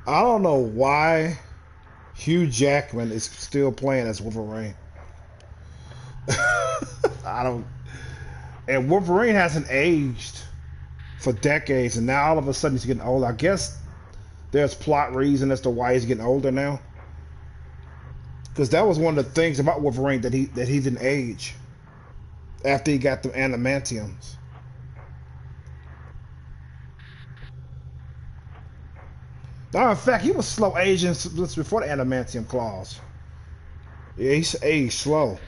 I don't know why Hugh Jackman is still playing as Wolverine. I don't. And Wolverine hasn't aged for decades, and now all of a sudden he's getting old. I guess there's plot reason as to why he's getting older now. Because that was one of the things about Wolverine that he didn't age after he got the adamantiums. Now, in fact, he was slow aging since before the adamantium claws. Yeah, he's aged slow.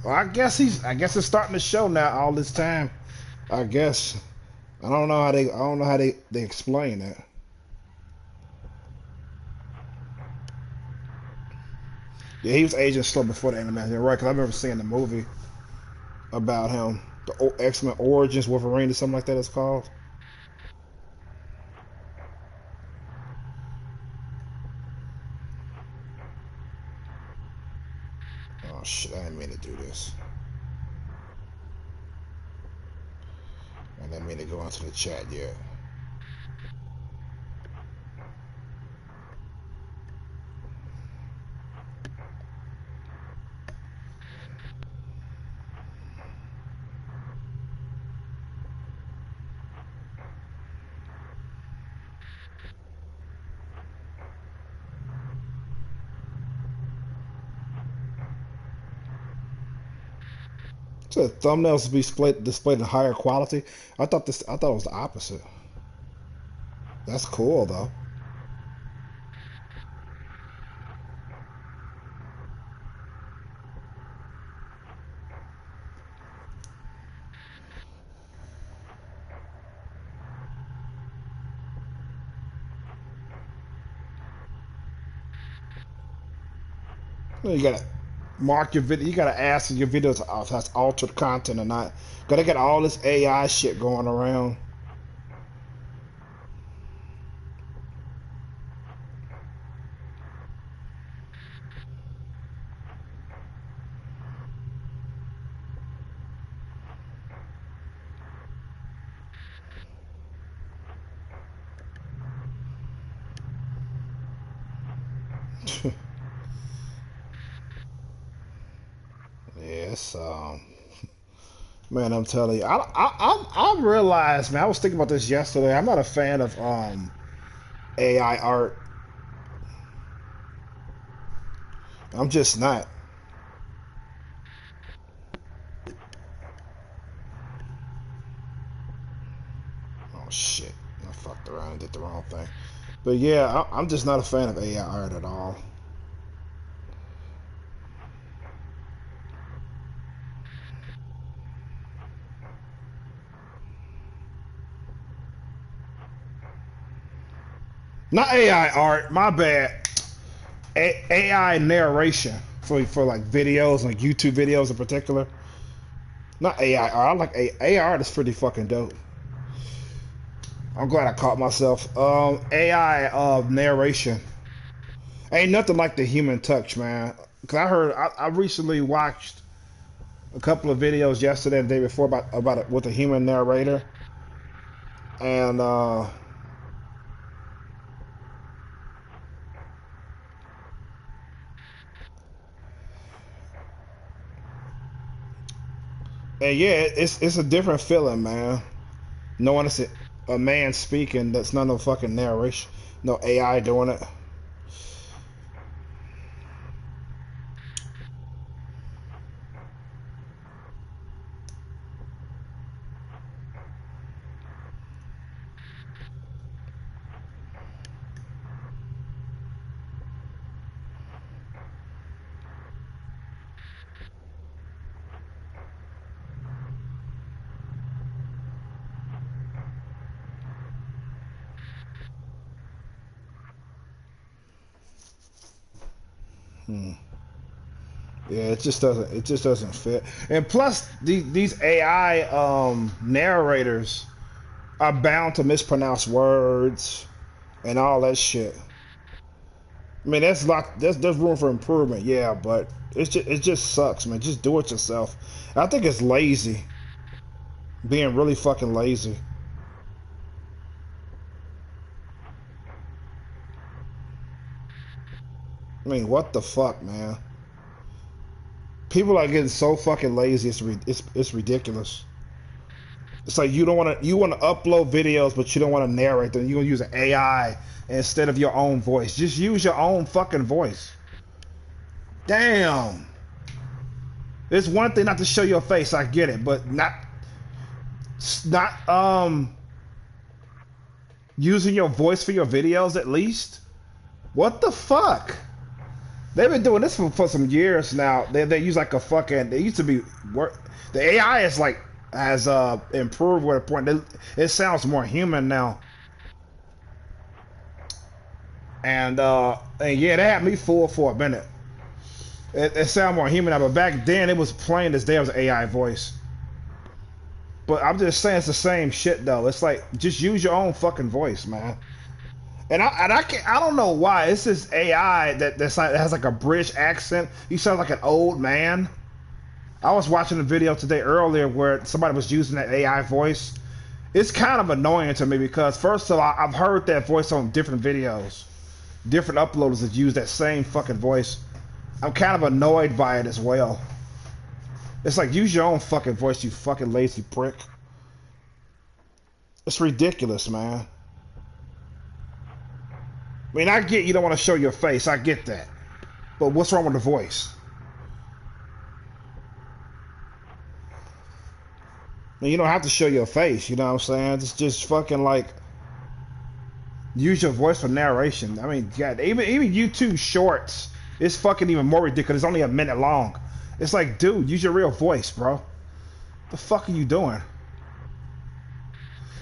Well, I guess it's starting to show now all this time. I guess. I don't know how they explain that. Yeah, he was aging slow before the animation, right? Because I remember seeing the movie about him, the X-Men Origins Wolverine or something like that. It's called. Oh shit! I didn't mean to do this. I didn't mean to go into the chat yet. So the thumbnails to be displayed in higher quality. I thought it was the opposite. That's cool though. You gotta mark your video. You gotta ask if your videos has altered content or not. Cause they got all this AI shit going around. Yes, man, I'm telling you, I realized, man, I was thinking about this yesterday. I'm not a fan of AI art. I'm just not. Oh shit, I fucked around and did the wrong thing. But yeah, I'm just not a fan of AI art at all. Not AI art, my bad. AI narration for like videos, like YouTube videos in particular. Not AI art. I like AI art is pretty fucking dope. I'm glad I caught myself. AI narration ain't nothing like the human touch, man. Cause I recently watched a couple of videos yesterday and the day before about it with a human narrator, and yeah, it's a different feeling, man. Knowing it's a man speaking that's not no fucking narration, no AI doing it. Hmm. Yeah, it just doesn't fit. And plus, these AI narrators are bound to mispronounce words and all that shit. I mean, there's room for improvement, yeah, but it just sucks, man. Just do it yourself. I think it's lazy, being really fucking lazy. I mean, what the fuck, man? People are getting so fucking lazy. It's ridiculous. It's like you want to upload videos, but you don't want to narrate them. You gonna use an AI instead of your own voice. Just use your own fucking voice. Damn. It's one thing not to show your face. I get it, but not using your voice for your videos at least. What the fuck? They've been doing this for some years now. They use like a fucking. They used to be work. The AI is like has improved with a point. It sounds more human now. And yeah, they had me fooled for a minute. It sounded more human now, but back then it was plain as day it was an AI voice. But I'm just saying it's the same shit though. It's like just use your own fucking voice, man. I don't know why it's this AI that has like a British accent. You sound like an old man. I was watching a video today earlier where somebody was using that AI voice. It's kind of annoying to me because first of all, I've heard that voice on different videos. Different uploaders that use that same fucking voice. I'm kind of annoyed by it as well. It's like use your own fucking voice, you fucking lazy prick. It's ridiculous, man. I mean, I get you don't want to show your face. I get that. But what's wrong with the voice? I mean, you don't have to show your face, you know what I'm saying? It's just fucking like use your voice for narration. I mean, God, even YouTube shorts, it's fucking even more ridiculous. It's only a minute long. It's like, dude, use your real voice, bro. The fuck are you doing?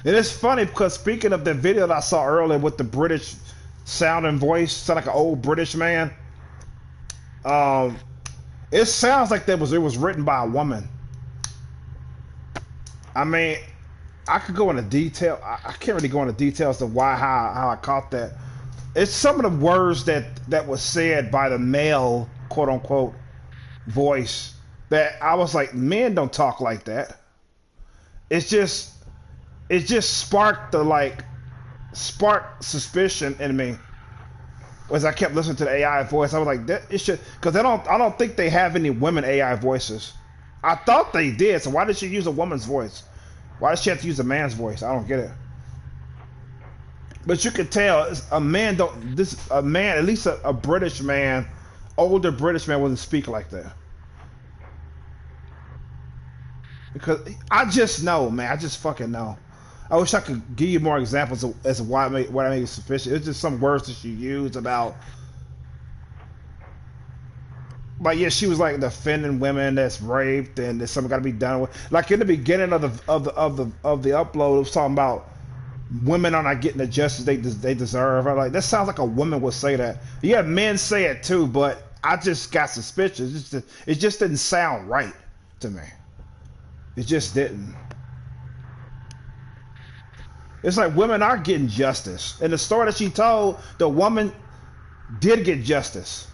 And it's funny because speaking of the video that I saw earlier with the British sound and voice, sound like an old British man. It sounds like it was written by a woman. I mean, I could go into detail. I can't really go into details of why how I caught that. It's some of the words that was said by the male quote unquote voice that I was like, men don't talk like that. It just sparked sparked suspicion in me as I kept listening to the AI voice. I was like, that it should, because I don't think they have any women AI voices. I thought they did, so why did she use a woman's voice? Why does she have to use a man's voice? I don't get it. But you could tell a man at least a British man, older British man wouldn't speak like that. Because I just know, man. I just fucking know. I wish I could give you more examples as to why I made it sufficient. It's just some words that she used about. But yeah, she was like defending women that's raped and that something got to be done with. Like in the beginning of the upload, it was talking about women are not getting the justice they deserve. I'm like, that sounds like a woman would say that. Yeah, men say it too, but I just got suspicious. It just didn't sound right to me. It just didn't. It's like women are getting justice. In the story that she told, the woman did get justice.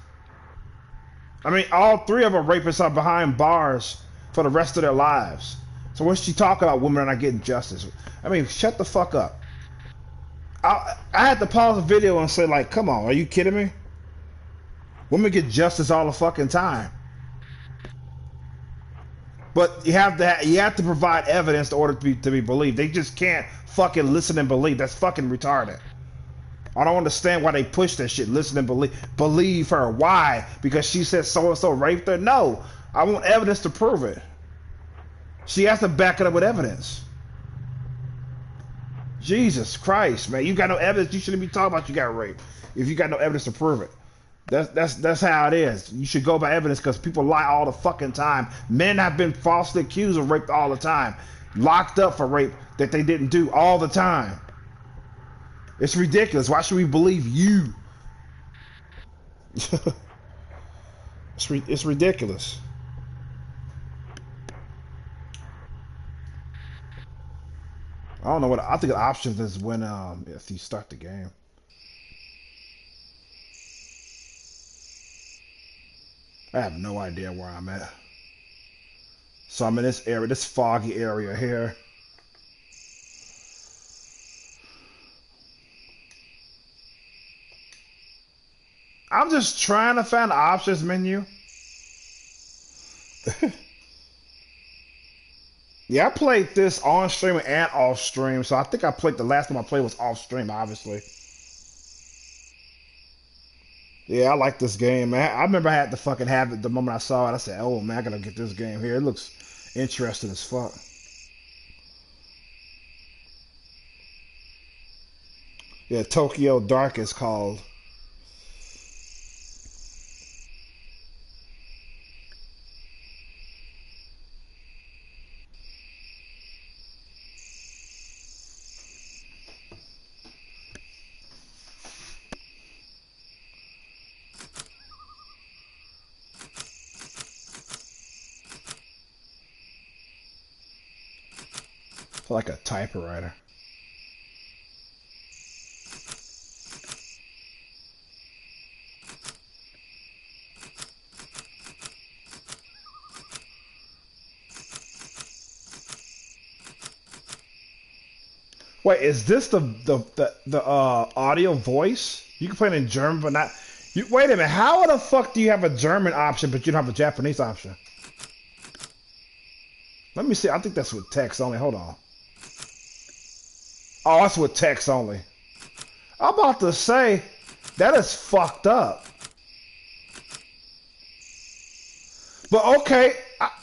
I mean, all three of her rapists are behind bars for the rest of their lives. So what's she talking about? Women are not getting justice. I mean, shut the fuck up. I had to pause the video and say, like, come on, are you kidding me? Women get justice all the fucking time. But you have to provide evidence in order to be believed. They just can't fucking listen and believe. That's fucking retarded. I don't understand why they push that shit. Listen and believe her. Why? Because she said so and so raped her? No. I want evidence to prove it. She has to back it up with evidence. Jesus Christ, man. You got no evidence. You shouldn't be talking about you got raped if you got no evidence to prove it. That's how it is. You should go by evidence because people lie all the fucking time. Men have been falsely accused of rape all the time. Locked up for rape that they didn't do all the time. It's ridiculous. Why should we believe you? It's ridiculous. I don't know what I think the options is when if you start the game. I have no idea where I'm at. So I'm in this area, this foggy area here. I'm just trying to find the options menu. Yeah, I played this on stream and off stream, so I think I played the last time I played was off stream, obviously. Yeah, I like this game, man. I remember I had to fucking have it the moment I saw it. I said, "Oh man, I gotta get this game here. It looks interesting as fuck." Yeah, Tokyo Dark is called. Like a typewriter. Wait, is this the audio voice? You can play it in German, but not. You wait a minute. How the fuck do you have a German option, but you don't have a Japanese option? Let me see. I think that's with text only. Hold on. Oh, that's with text only. I'm about to say that is fucked up. But okay,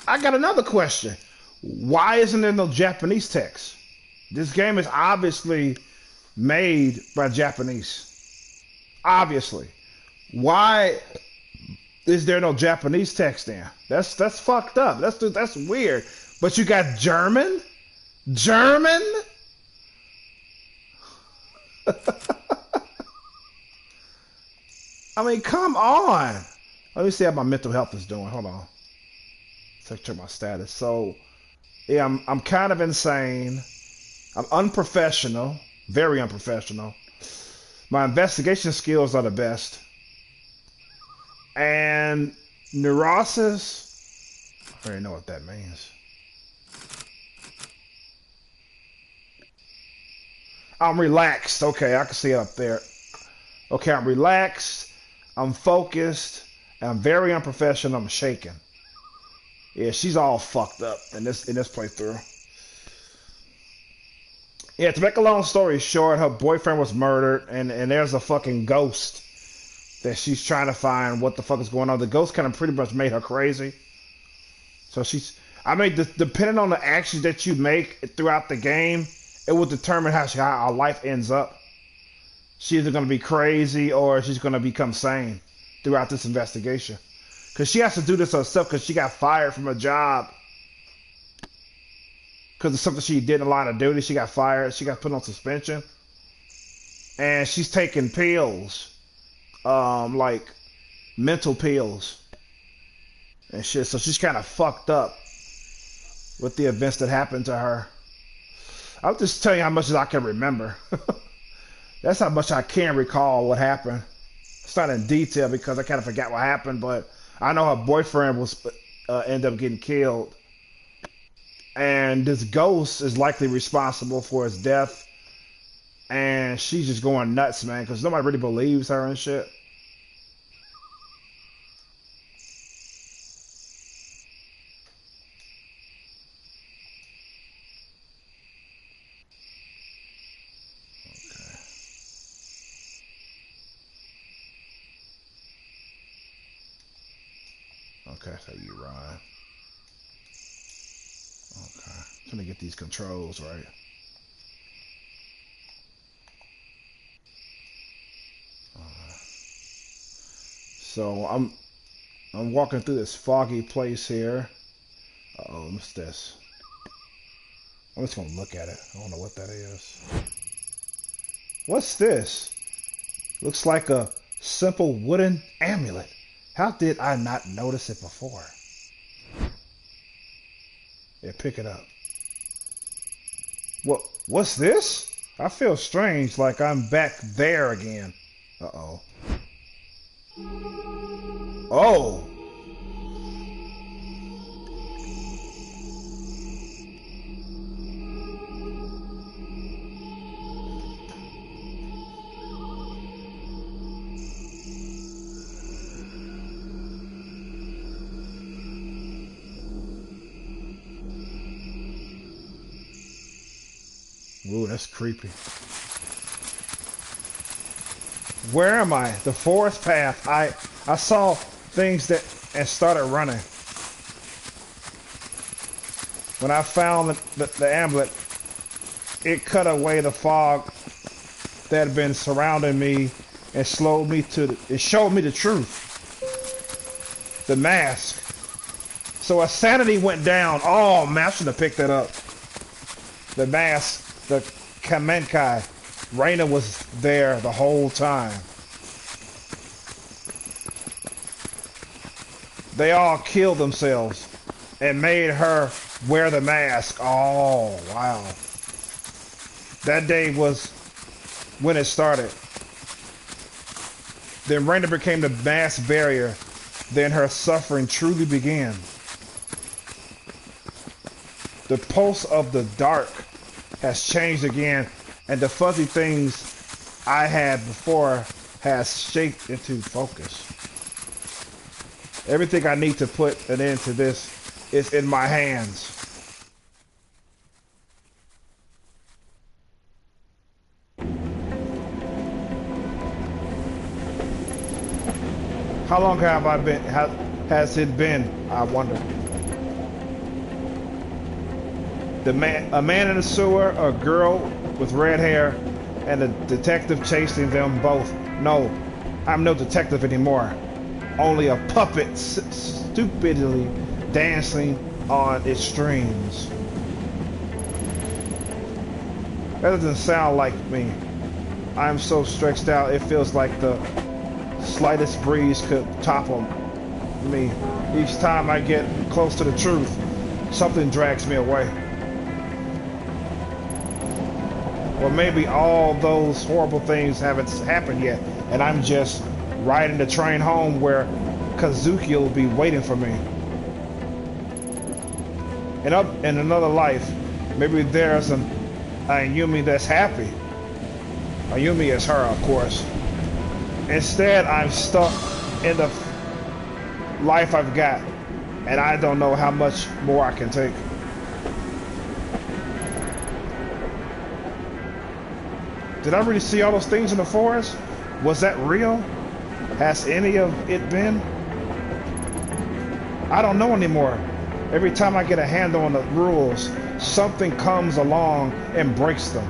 I got another question. Why isn't there no Japanese text? This game is obviously made by Japanese. Obviously. Why is there no Japanese text there? That's fucked up. That's weird. But you got German? German? I mean, come on. Let me see how my mental health is doing. Hold on. Let's check my status. So, yeah, I'm kind of insane. I'm unprofessional, very unprofessional. My investigation skills are the best. And neurosis, I already know what that means. I'm relaxed. Okay, I can see it up there. Okay, I'm relaxed. I'm focused. And I'm very unprofessional. I'm shaking. Yeah, she's all fucked up in this playthrough. Yeah, to make a long story short, her boyfriend was murdered, and there's a fucking ghost that she's trying to find what the fuck is going on. The ghost kind of pretty much made her crazy. So I mean, depending on the actions that you make throughout the game, it will determine how her life ends up. She's either going to be crazy or she's going to become sane throughout this investigation. Because she has to do this herself because she got fired from her job. Because of something she did in the line of duty. She got fired. She got put on suspension. And she's taking pills. Like mental pills. And shit. So she's kind of fucked up with the events that happened to her. I'll just tell you how much as I can remember. That's how much I can recall what happened. It's not in detail because I kind of forgot what happened, but I know her boyfriend was ended up getting killed. And this ghost is likely responsible for his death. And she's just going nuts, man, because nobody really believes her and shit. Okay, so you run. Okay, I'm trying to get these controls right. So I'm walking through this foggy place here. Uh-oh, what's this? I'm just gonna look at it. I don't know what that is. What's this? Looks like a simple wooden amulet. How did I not notice it before? Yeah, pick it up. What's this? I feel strange, like I'm back there again. Uh-oh. Oh! Ooh, that's creepy. Where am I? The forest path. I saw things that and started running. When I found the amulet, it cut away the fog that had been surrounding me and it showed me the truth. The mask. So as sanity went down, oh man, I should have picked that up. The mask, the Kamenkai. Raina was there the whole time. They all killed themselves and made her wear the mask. Oh, wow. That day was when it started. Then Raina became the mass barrier. Then her suffering truly began. The pulse of the dark has changed again, and the fuzzy things I had before has shaped into focus. Everything I need to put an end to this is in my hands. How long have I been, has it been, I wonder? A man in the sewer, a girl with red hair, and a detective chasing them both. No, I'm no detective anymore. Only a puppet stupidly dancing on its strings. That doesn't sound like me. I'm so stretched out, it feels like the slightest breeze could topple me. Each time I get close to the truth, something drags me away. Or maybe all those horrible things haven't happened yet, and I'm just riding the train home where Kazuki will be waiting for me. And up in another life, maybe there's a Yumi that's happy. Ayumi is her, of course. Instead, I'm stuck in the life I've got, and I don't know how much more I can take. Did I really see all those things in the forest? Was that real? Has any of it been? I don't know anymore. Every time I get a handle on the rules, something comes along and breaks them.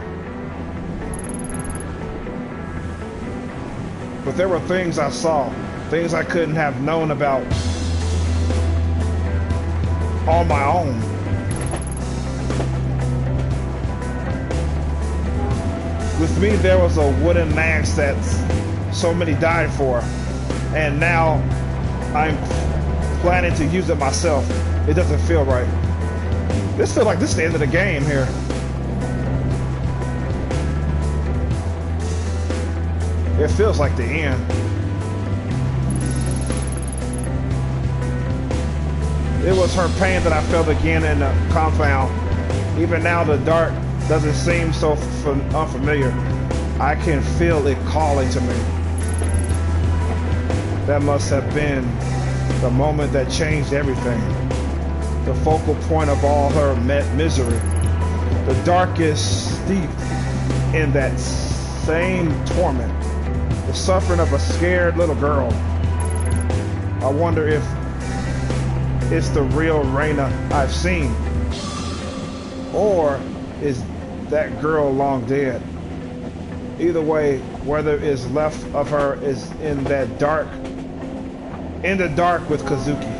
But there were things I saw, things I couldn't have known about on my own. With me, there was a wooden mask that so many died for, and now I'm planning to use it myself. It doesn't feel right. This feels like this is the end of the game here. It feels like the end. It was her pain that I felt again in the compound. Even now the dark doesn't seem so unfamiliar. I can feel it calling to me. That must have been the moment that changed everything. The focal point of all her misery. The dark is steeped in that same torment. The suffering of a scared little girl. I wonder if it's the real Raina I've seen. Or is that girl long dead? Either way, whether is left of her is in the dark with Kazuki.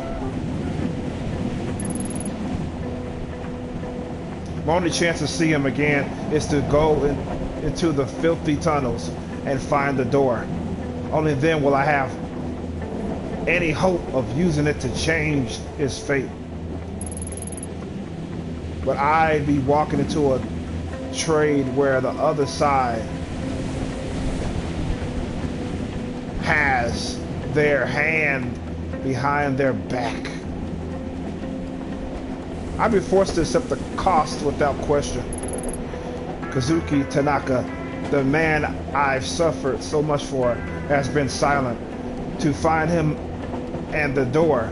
My only chance to see him again is to go into the filthy tunnels and find the door. Only then will I have any hope of using it to change his fate. But I'd be walking into a trade where the other side has their hand behind their back. I'd be forced to accept the cost without question. Kazuki Tanaka, the man I've suffered so much for, has been silent. To find him and the door,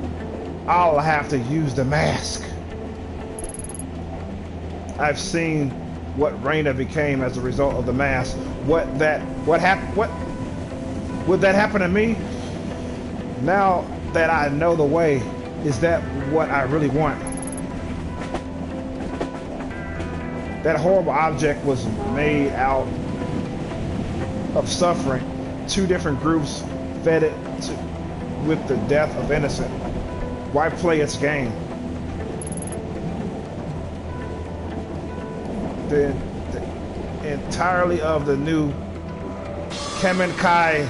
I'll have to use the mask. I've seen what Reina became as a result of the mask. What happened? What would that happen to me? Now that I know the way, is that what I really want? That horrible object was made out of suffering. Two different groups fed it with the death of innocent. Why play its game? The entirely of the new Kemenkai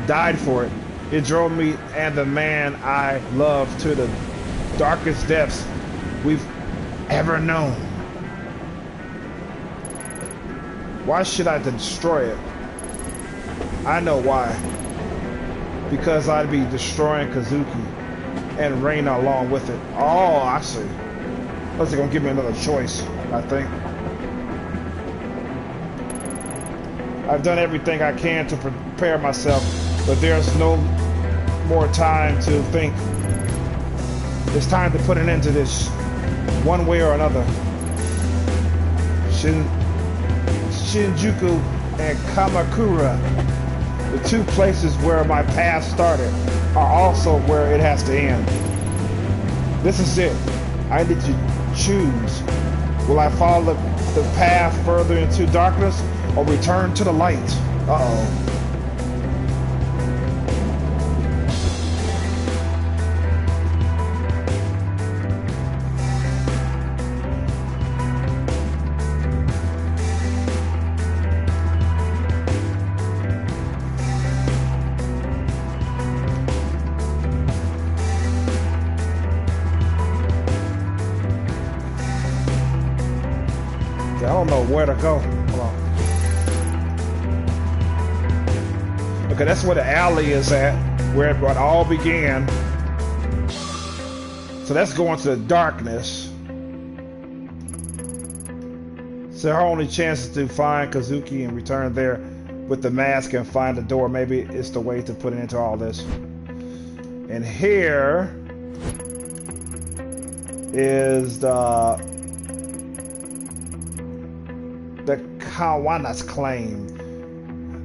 died for it. It drove me and the man I love to the darkest depths we've ever known. Why should I destroy it? I know why. Because I'd be destroying Kazuki and Reina along with it. Oh, I see. Unless they're gonna give me another choice, I think. I've done everything I can to prepare myself, but there's no more time to think. It's time to put an end to this, one way or another. Shinjuku and Kamakura, the two places where my path started, are also where it has to end. This is it. I need to choose. Will I follow the path further into darkness or return to the light? Uh-oh. I don't know where to go. Hold on. Okay, that's where the alley is at, where it all began. So that's going to the darkness. So our only chance is to find Kazuki and return there with the mask and find the door. Maybe it's the way to put it into all this. And here is the Kawana's claim.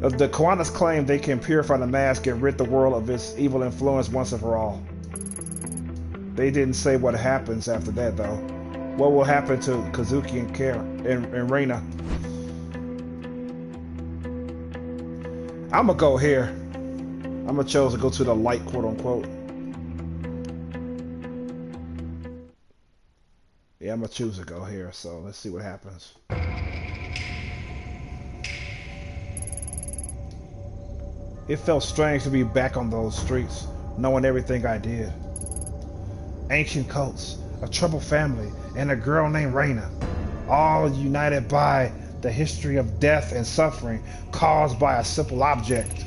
The Kawana's claim they can purify the mask and rid the world of its evil influence once and for all. They didn't say what happens after that, though. What will happen to Kazuki and Kara and Reina? I'm gonna go here. I'm gonna choose to go to the light, quote unquote. Yeah, I'm gonna choose to go here. So let's see what happens. It felt strange to be back on those streets, knowing everything I did. Ancient cults, a troubled family, and a girl named Reina, all united by the history of death and suffering caused by a simple object.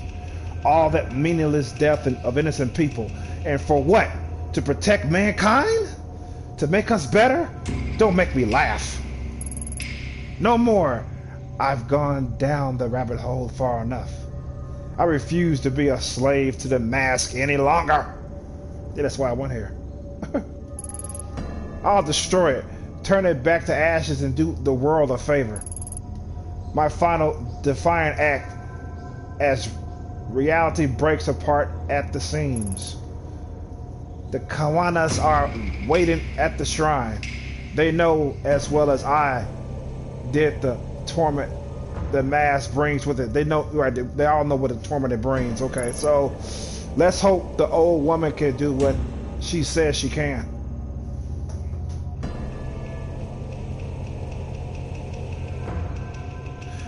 All that meaningless death of innocent people. And for what? To protect mankind? To make us better? Don't make me laugh. No more. I've gone down the rabbit hole far enough. I refuse to be a slave to the mask any longer. Yeah, that's why I went here. I'll destroy it, turn it back to ashes, and do the world a favor. My final defiant act as reality breaks apart at the seams. The Kawanas are waiting at the shrine. They know as well as I did the torment the mask brings with it. They know, right? They all know what the torment it brings. Okay, so let's hope the old woman can do what she says she can.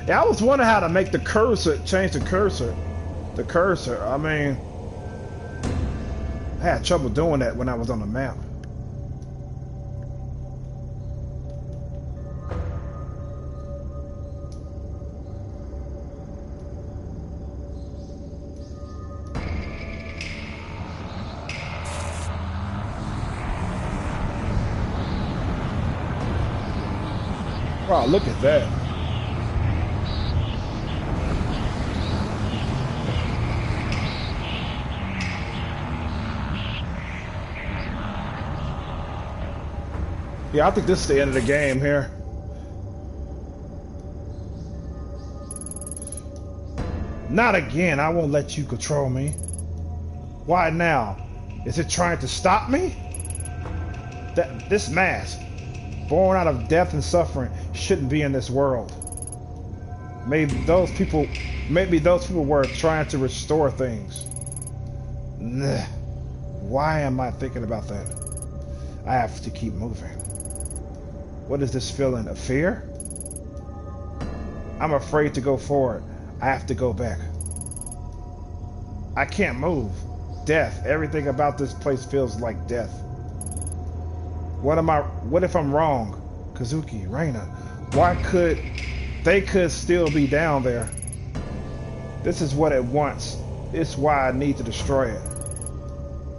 Yeah, I was wondering how to make the cursor, change the cursor. The cursor, I mean, I had trouble doing that when I was on the map. Wow, look at that. Yeah, I think this is the end of the game here. Not again. I won't let you control me. Why now? Is it trying to stop me? This mask, born out of death and suffering, shouldn't be in this world. Maybe those people were trying to restore things. Nah. Why am I thinking about that? I have to keep moving. What is this feeling? Of fear? I'm afraid to go forward. I have to go back. I can't move. Death. Everything about this place feels like death. What if I'm wrong? Kazuki, Reina, they could still be down there. This is what it wants. It's why I need to destroy it.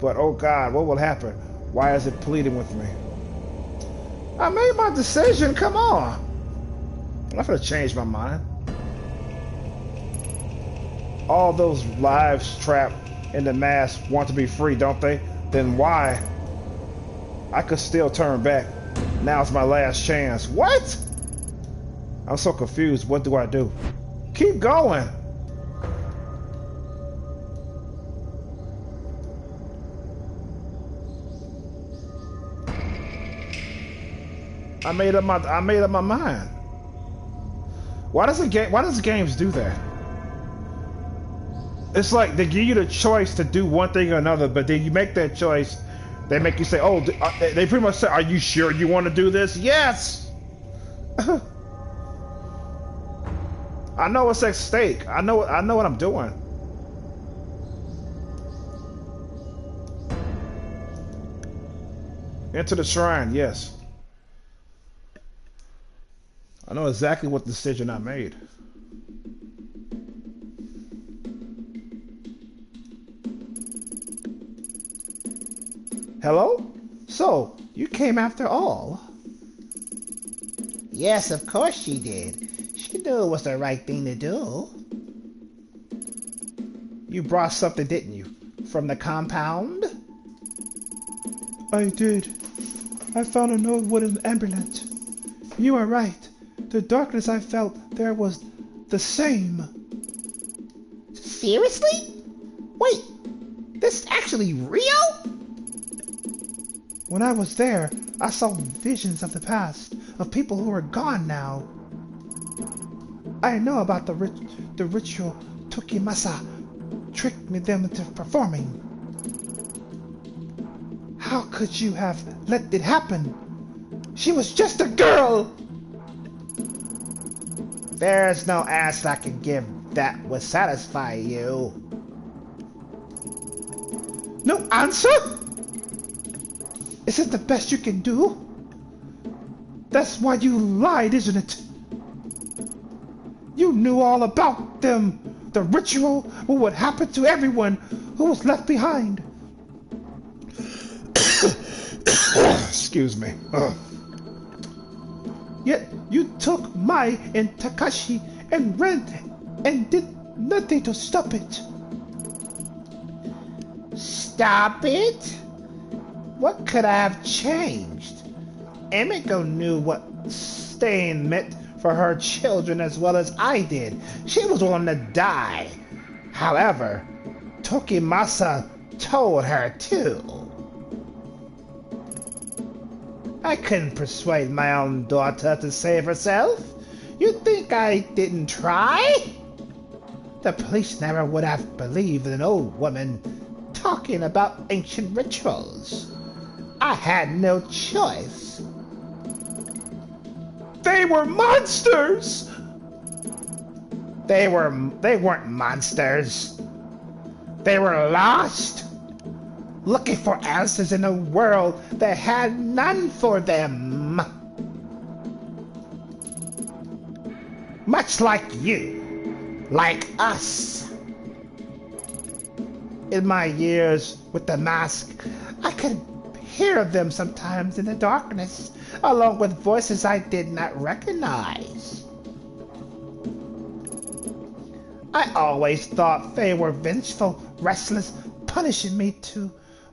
But oh God, what will happen? Why is it pleading with me? I made my decision, come on. I'm not gonna change my mind. All those lives trapped in the mask want to be free, don't they? Then why? I could still turn back. Now's my last chance. What? I'm so confused. What do I do? Keep going. I made up my mind. Why does the games do that? It's like they give you the choice to do one thing or another, but then you make that choice, they make you say, "Oh," they pretty much say, "Are you sure you want to do this?" Yes. I know what's at stake. I know what I'm doing. Enter the shrine. Yes. I know exactly what decision I made. Hello? So, you came after all? Yes, of course she did. She knew it was the right thing to do. You brought something, didn't you? From the compound? I did. I found an old wooden amulet. You are right. The darkness I felt there was the same. Seriously? Wait, this is actually real? When I was there, I saw visions of the past, of people who are gone now. I know about the ritual Tokimasa tricked me them into performing. How could you have let it happen? She was just a girl! There's no answer I can give that would satisfy you. No answer? Is it the best you can do? That's why you lied, isn't it? You knew all about them, the ritual, what would happen to everyone who was left behind. Excuse me. Yet you took Mai and Takashi and ran and did nothing to stop it. Stop it? What could I have changed? Emiko knew what staying meant for her children as well as I did. She was willing to die. However, Tokimasa told her too. I couldn't persuade my own daughter to save herself. You think I didn't try? The police never would have believed an old woman talking about ancient rituals. I had no choice. They were monsters! They weren't monsters. They were lost, looking for answers in a world that had none for them. Much like you, like us. In my years with the mask, I could hear them sometimes in the darkness, along with voices I did not recognize. I always thought they were vengeful, restless, punishing me to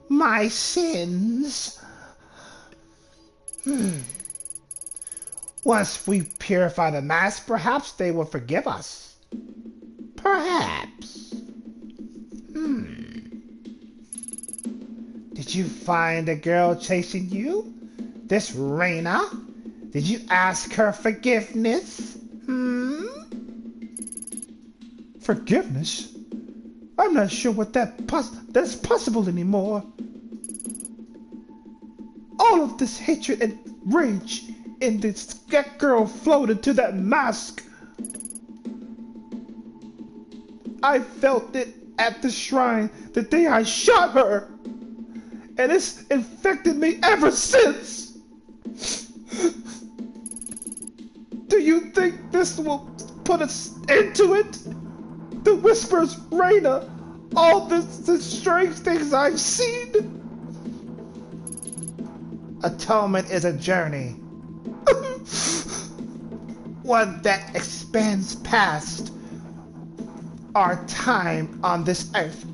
my sins. Once we purify the mask, perhaps they will forgive us. Perhaps. Did you find a girl chasing you? This Raina? Did you ask her forgiveness? Forgiveness? I'm not sure what that's possible anymore. All of this hatred and rage in that girl flowed into that mask. I felt it at the shrine the day I shot her, and it's infected me ever since. Do you think this will put us into it? The whispers, Raina, all the strange things I've seen. Atonement is a journey. One that expands past our time on this earth.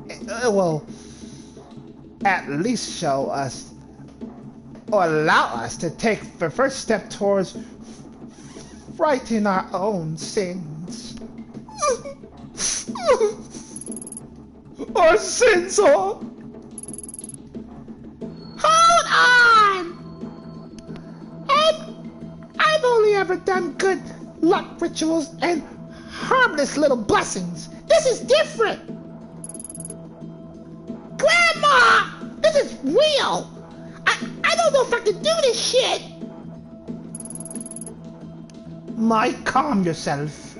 It will at least show us or allow us to take the first step towards righting our own sins. Our sins are... Hold on! I've only ever done good luck rituals and harmless little blessings. This is different. Grandma! This is real! I don't know if I can do this shit! Mike, calm yourself.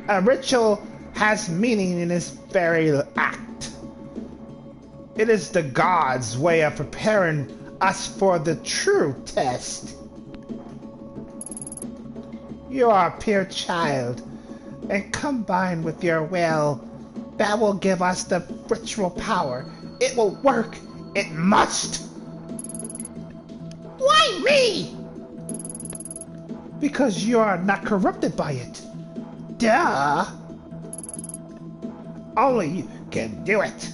A ritual has meaning in its very act. It is the gods' way of preparing us for the true test. You are a pure child, and combined with your will, that will give us the ritual power. It will work. It must. Why me? Because you are not corrupted by it. Duh. Only you can do it.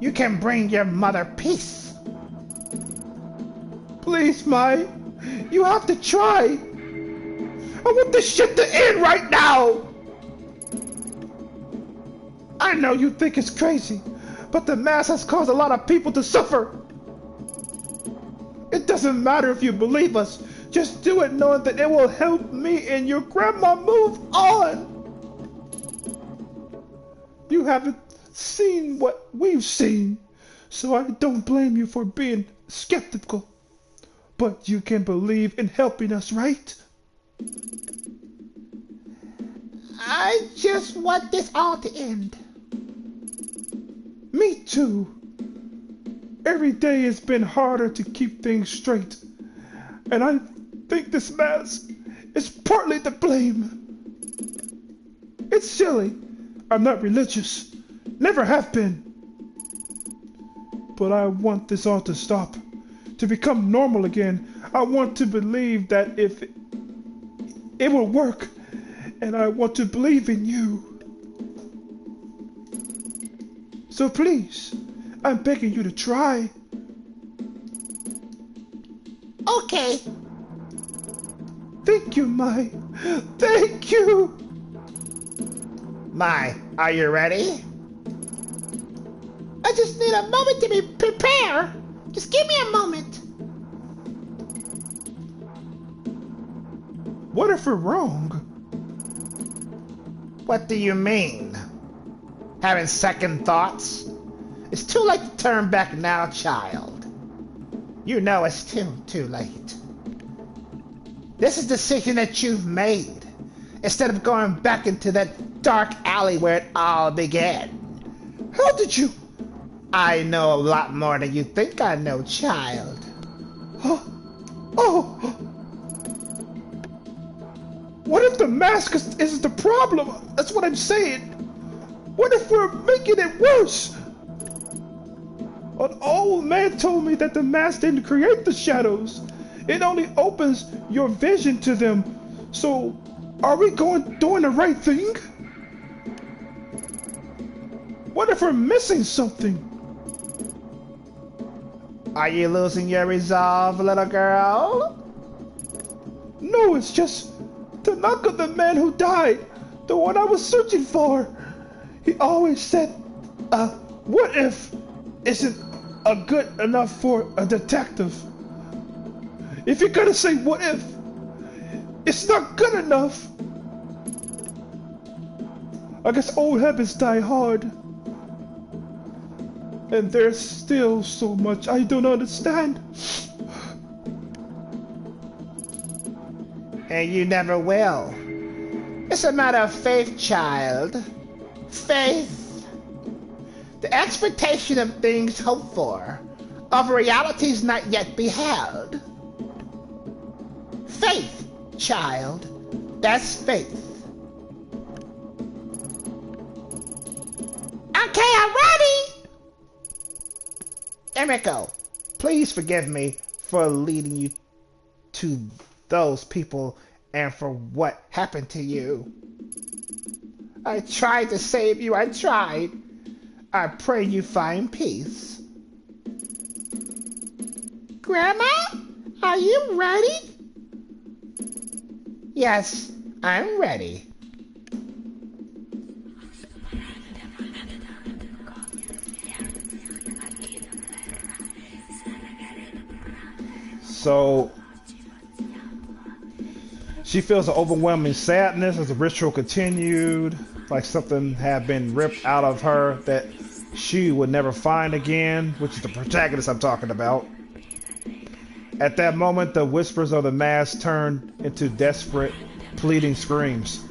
You can bring your mother peace. Please, Mai, you have to try. I want this shit to end right now. I know you think it's crazy, but the mask has caused a lot of people to suffer. It doesn't matter if you believe us. Just do it knowing that it will help me and your grandma move on. You haven't seen what we've seen, so I don't blame you for being skeptical. But you can believe in helping us, right? I just want this all to end. Me too. Every day it's been harder to keep things straight. And I think this mask is partly to blame. It's silly. I'm not religious. Never have been. But I want this all to stop. To become normal again. I want to believe that if it will work. And I want to believe in you. So please, I'm begging you to try. Okay. Thank you, Mai. Thank you. Mai, are you ready? I just need a moment to be prepared. Just give me a moment. What if we're wrong? What do you mean? Having second thoughts? It's too late to turn back now, child. You know it's too late. This is the decision that you've made. Instead of going back into that dark alley where it all began. How did you? I know a lot more than you think I know, child. Oh. What if the mask is the problem? That's what I'm saying. What if we're making it worse? An old man told me that the mask didn't create the shadows. It only opens your vision to them. So, are we doing the right thing? What if we're missing something? Are you losing your resolve, little girl? No, it's just Tanaka, the man who died. The one I was searching for. He always said, what if isn't a good enough for a detective? If you're gonna say what if, it's not good enough. I guess old habits die hard. And there's still so much I don't understand. And you never will. It's a matter of faith, child. Faith. The expectation of things hoped for, of realities not yet beheld. Faith, child. That's faith. Okay, I'm ready! Emiko, please forgive me for leading you to those people and for what happened to you. I tried to save you, I tried. I pray you find peace. Grandma, are you ready? Yes, I'm ready. So she feels an overwhelming sadness as the ritual continued, like something had been ripped out of her that she would never find again, which is the protagonist I'm talking about. At that moment, the whispers of the mask turned into desperate, pleading screams.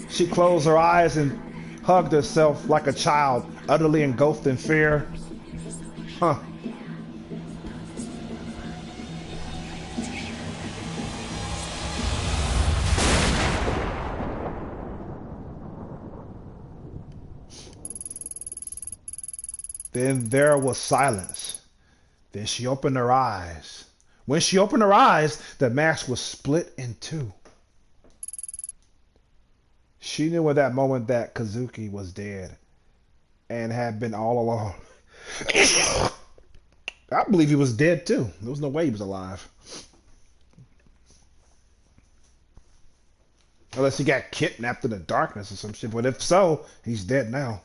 She closed her eyes and hugged herself like a child, utterly engulfed in fear. Huh. Then there was silence. Then she opened her eyes. When she opened her eyes, the mask was split in two. She knew at that moment that Kazuki was dead and had been all along. I believe he was dead too. There was no way he was alive. Unless he got kidnapped in the darkness or some shit. But if so, he's dead now.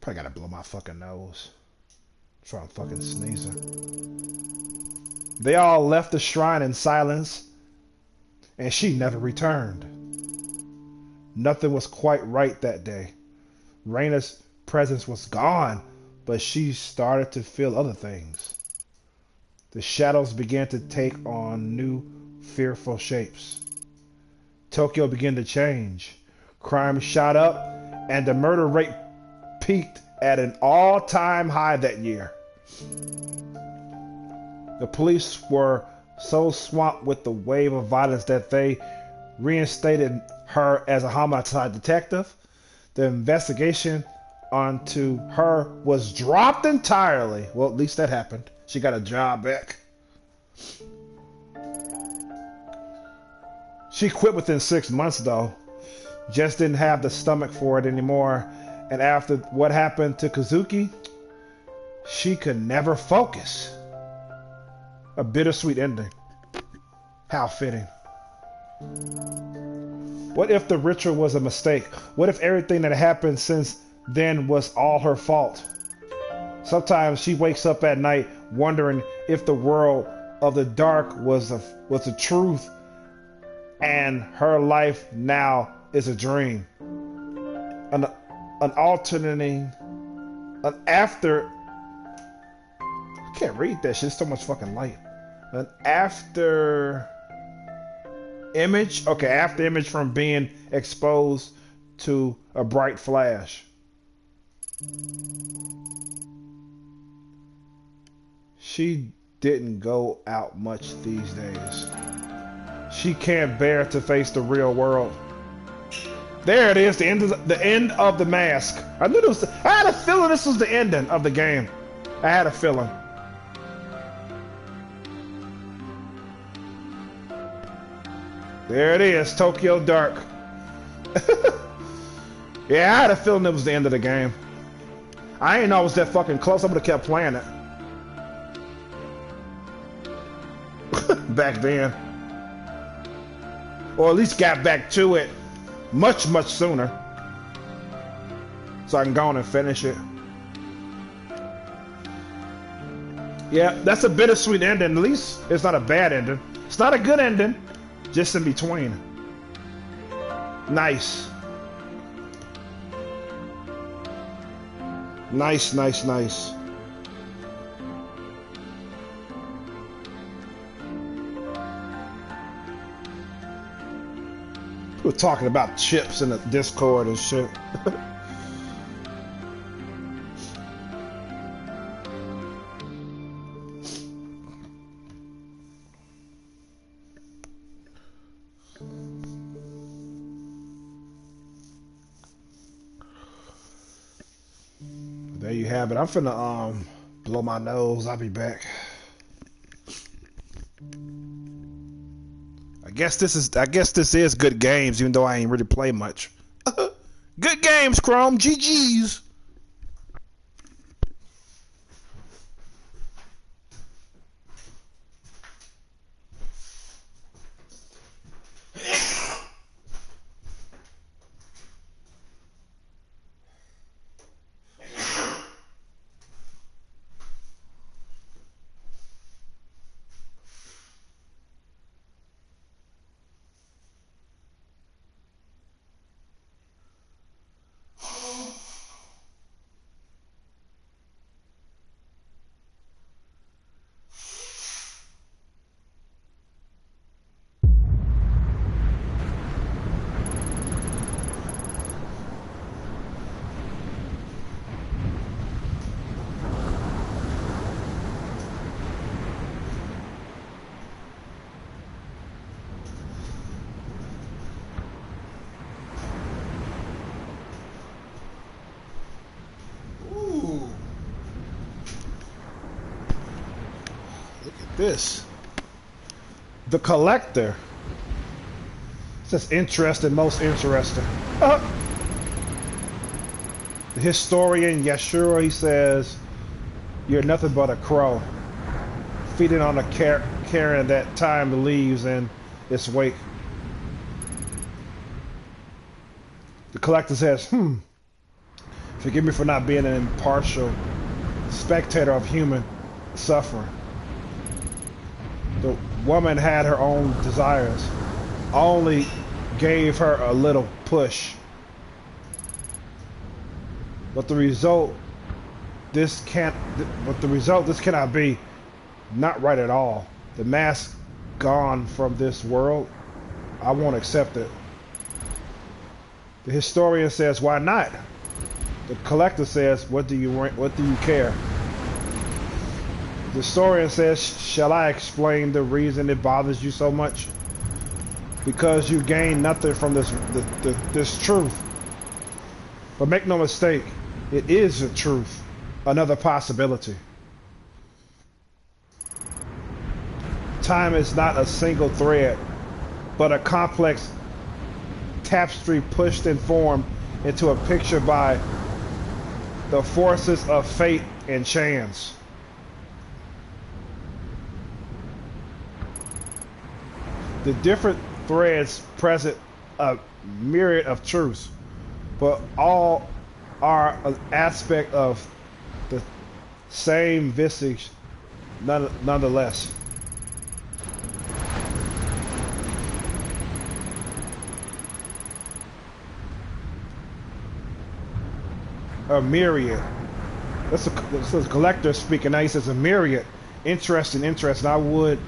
Probably gotta blow my fucking nose. So I'm fucking sneezing. They all left the shrine in silence, and she never returned. Nothing was quite right that day. Reina's presence was gone, but she started to feel other things. The shadows began to take on new, fearful shapes. Tokyo began to change. Crime shot up, and the murder rate peaked at an all-time high that year. The police were so swamped with the wave of violence that they reinstated her as a homicide detective. The investigation onto her was dropped entirely. Well, at least that happened. She got a job back. She quit within 6 months, though. Just didn't have the stomach for it anymore. And after what happened to Kazuki, she could never focus. A bittersweet ending. How fitting. What if the ritual was a mistake? What if everything that happened since then was all her fault? Sometimes she wakes up at night wondering if the world of the dark was the truth and her life now is a dream. An alternating, an after, I can't read that shit, it's so much fucking light. An after image, okay, after image from being exposed to a bright flash. She didn't go out much these days. She can't bear to face the real world. There it is, the end of the mask. I knew this. I had a feeling this was the ending of the game. I had a feeling. There it is, Tokyo Dark. Yeah, I had a feeling it was the end of the game. I ain't know I was that fucking close. I would have kept playing it. Back then. Or at least got back to it much, much sooner. So I can go on and finish it. Yeah, that's a bittersweet ending. At least it's not a bad ending. It's not a good ending. Just in between. Nice. Nice, nice, nice. We're talking about chips in the Discord and shit. There you have it. I'm finna blow my nose. I'll be back. I guess this is good games, even though I ain't really play much. Good games, Chrome. GG's. This. The Collector. It's just interesting, most interesting. The historian Yeshua, he says, "You're nothing but a crow, feeding on a carrion that time leaves in its wake." The Collector says, "Forgive me for not being an impartial spectator of human suffering. The woman had her own desires. I only gave her a little push. But the result, this cannot be not right at all. The mask gone from this world. I won't accept it." The historian says, "Why not?" The Collector says, what do you care?" The historian says, "Shall I explain the reason it bothers you so much? Because you gain nothing from this truth. But make no mistake, it is the truth, another possibility. Time is not a single thread, but a complex tapestry pushed and formed into a picture by the forces of fate and chance. The different threads present a myriad of truths, but all are an aspect of the same visage nonetheless. A myriad. This is Collector speaking. Now he says a myriad. Interesting. I would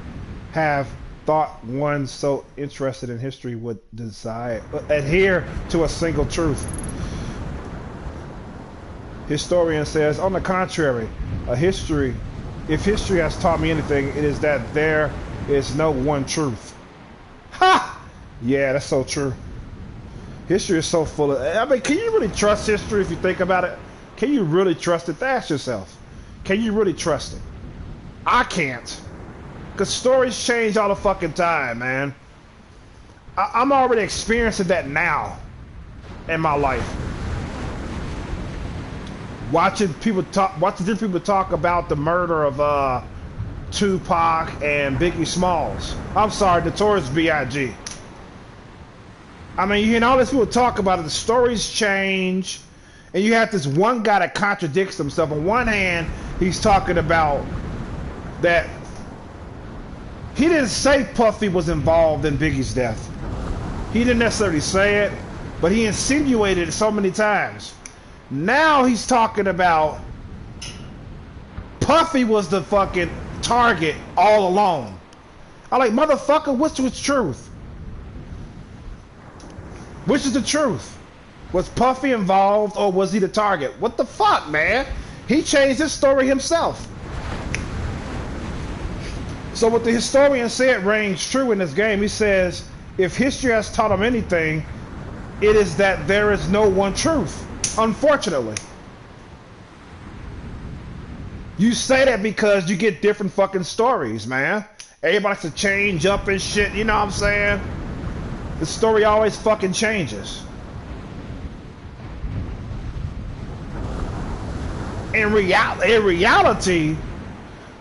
have thought one so interested in history would adhere to a single truth. Historian says, on the contrary, if history has taught me anything, it is that there is no one truth. Ha! Yeah, that's so true. History is so full of... I mean, can you really trust history if you think about it? Can you really trust it? Ask yourself. Can you really trust it? I can't. Because stories change all the fucking time, man. I'm already experiencing that now in my life. watching different people talk about the murder of Tupac and Biggie Smalls. I'm sorry, Notorious B.I.G. I mean, you hear all these people talk about it, the stories change, and you have this one guy that contradicts himself. On one hand, he's talking about that he didn't say Puffy was involved in Biggie's death. He didn't necessarily say it, but he insinuated it so many times. Now he's talking about Puffy was the fucking target all along. I'm like, motherfucker, which was truth? Which is the truth? Was Puffy involved or was he the target? What the fuck, man? He changed his story himself. So what the historian said rings true in this game. He says, if history has taught him anything, it is that there is no one truth, unfortunately. You say that because you get different fucking stories, man. Everybody likes to change up and shit, you know what I'm saying? The story always fucking changes. In reality,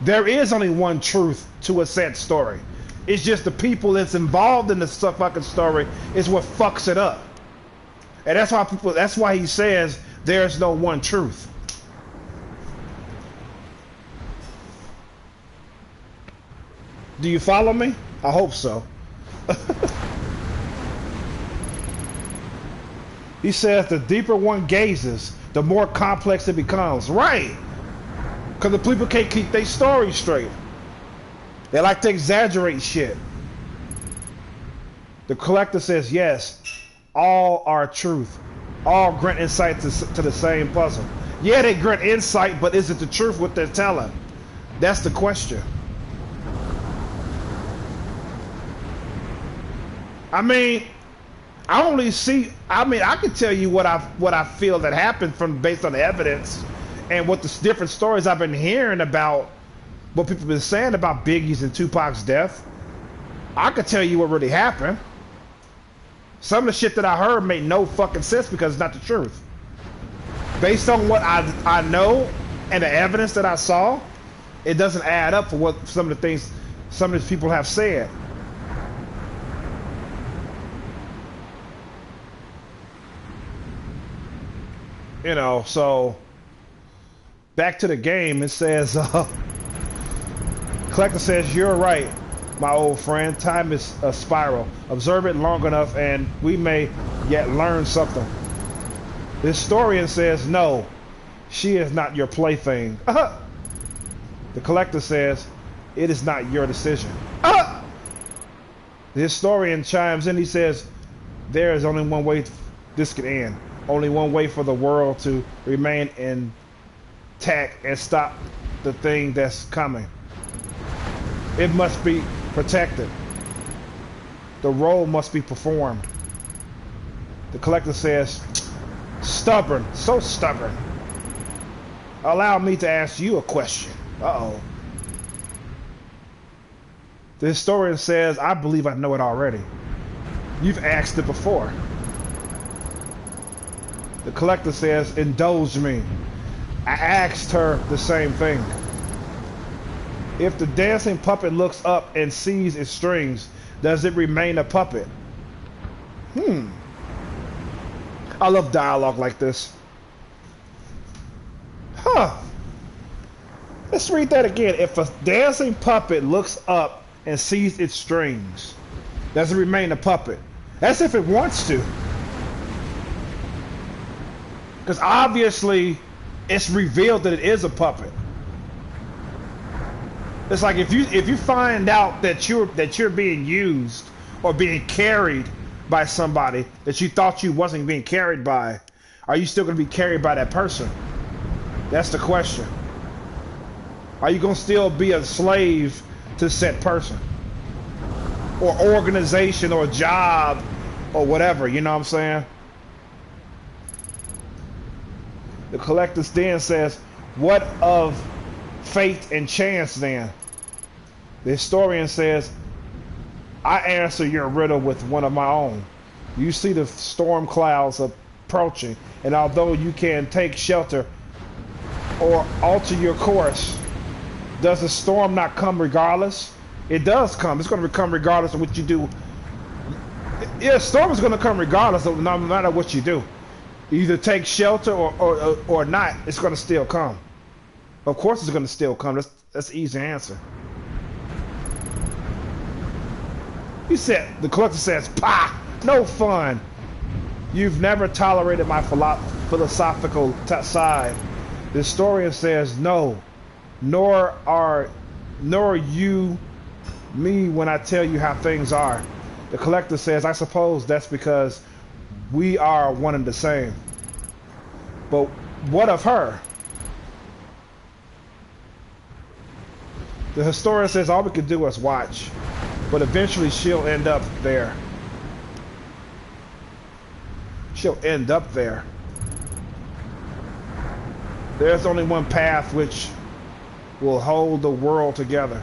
there is only one truth to a said story. It's just the people that's involved in the fucking story is what fucks it up. And that's why he says there's no one truth. Do you follow me? I hope so. He says the deeper one gazes, the more complex it becomes. Right. Because the people can't keep their story straight. They like to exaggerate shit. The collector says, yes, all are truth. All grant insight to the same puzzle. Yeah, they grant insight, but is it the truth what they're telling? That's the question. I mean, I only see. I mean, I can tell you what I feel that happened based on the evidence and what the different stories I've been hearing about what people have been saying about Biggie's and Tupac's death. I could tell you what really happened. Some of the shit that I heard made no fucking sense because it's not the truth. Based on what I know and the evidence that I saw, it doesn't add up for what some of the things some of these people have said. You know, so back to the game. It says, Collector says, you're right, my old friend. Time is a spiral. Observe it long enough and we may yet learn something. The historian says, no, she is not your plaything. The collector says, it is not your decision. The historian chimes in. He says, there is only one way this can end. Only one way for the world to remain intact and stop the thing that's coming. It must be protected. The role must be performed. The collector says, stubborn, so stubborn. Allow me to ask you a question. Uh-oh. The historian says, I believe I know it already. You've asked it before. The collector says, indulge me. I asked her the same thing. If the dancing puppet looks up and sees its strings, does it remain a puppet? I love dialogue like this. Let's read that again. If a dancing puppet looks up and sees its strings, does it remain a puppet? That's if it wants to. Because obviously, it's revealed that it is a puppet. It's like if you find out that you're being used or being carried by somebody that you thought you wasn't being carried by, are you still going to be carried by that person? That's the question. Are you going to still be a slave to said person or organization or job or whatever? You know what I'm saying? The collector then says, what of fate and chance then? The historian says, I answer your riddle with one of my own. You see the storm clouds approaching, and although you can take shelter or alter your course. Does the storm not come regardless? It does come. It's going to come regardless of what you do. Yeah, storm is going to come regardless of no matter what you do. You either take shelter or not, it's going to still come. Of course it's going to still come. That's the easy answer. He said, the collector says, "Pah! No fun. You've never tolerated my philosophical side." The historian says, "No, nor you me when I tell you how things are." The collector says, "I suppose that's because we are one and the same. But what of her?" The historian says, "All we can do is watch, but eventually she'll end up there." She'll end up there. There's only one path which will hold the world together.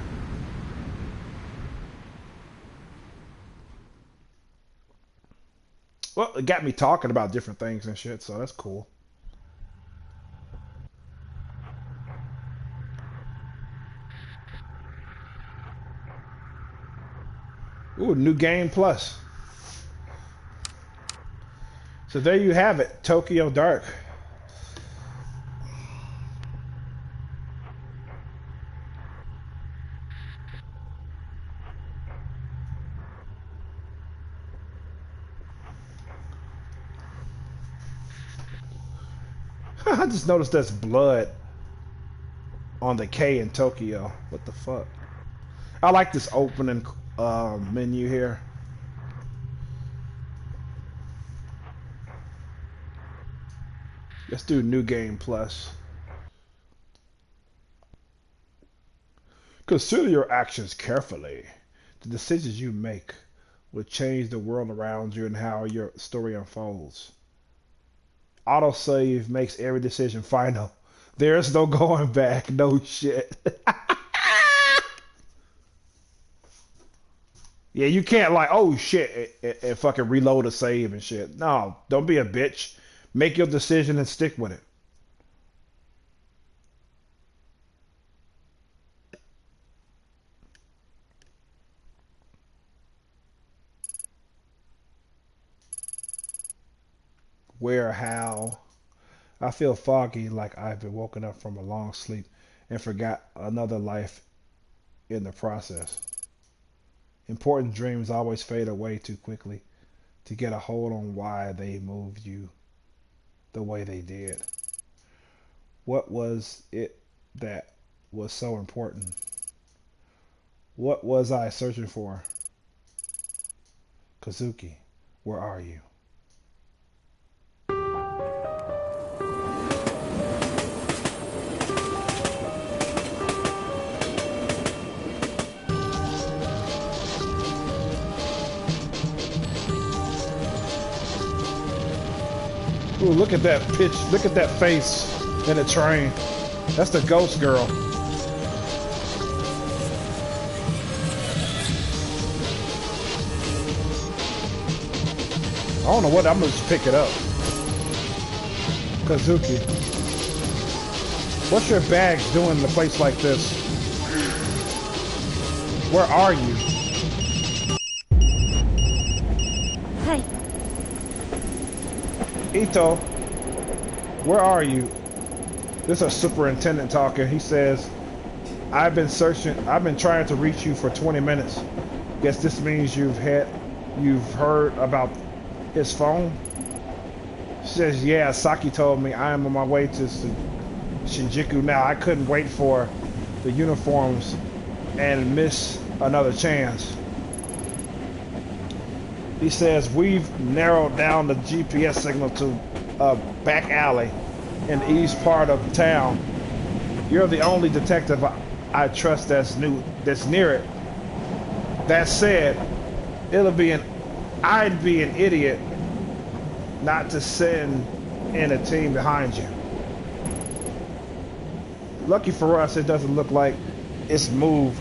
Well, it got me talking about different things and shit, so that's cool. Ooh, new game plus. So there you have it, Tokyo Dark. I just noticed there's blood on the K in Tokyo. What the fuck? I like this opening menu here. Let's do New Game Plus. Consider your actions carefully. The decisions you make will change the world around you and how your story unfolds. Autosave makes every decision final. There's no going back. No shit. Yeah, you can't like, oh shit, and fucking reload a save and shit. No, don't be a bitch. Make your decision and stick with it. Where, how? I feel foggy, like I've been woken up from a long sleep and forgot another life in the process. Important dreams always fade away too quickly to get a hold on why they moved you the way they did. What was it that was so important? What was I searching for? Kazuki, where are you? Ooh, look at that pitch. Look at that face in the train. That's the ghost girl. I don't know what, I'm gonna just pick it up. Kazuki. What's your bags doing in a place like this? Where are you? Hi. Ito, where are you? This is a superintendent talking. He says, I've been trying to reach you for 20 minutes. Guess this means you've heard about his phone? She says, yeah, Saki told me I am on my way to Shinjuku now. I couldn't wait for the uniforms and miss another chance. He says, we've narrowed down the GPS signal to a back alley in the east part of town. You're the only detective I trust that's near it. That said, I'd be an idiot not to send in a team behind you. Lucky for us, it doesn't look like it's moved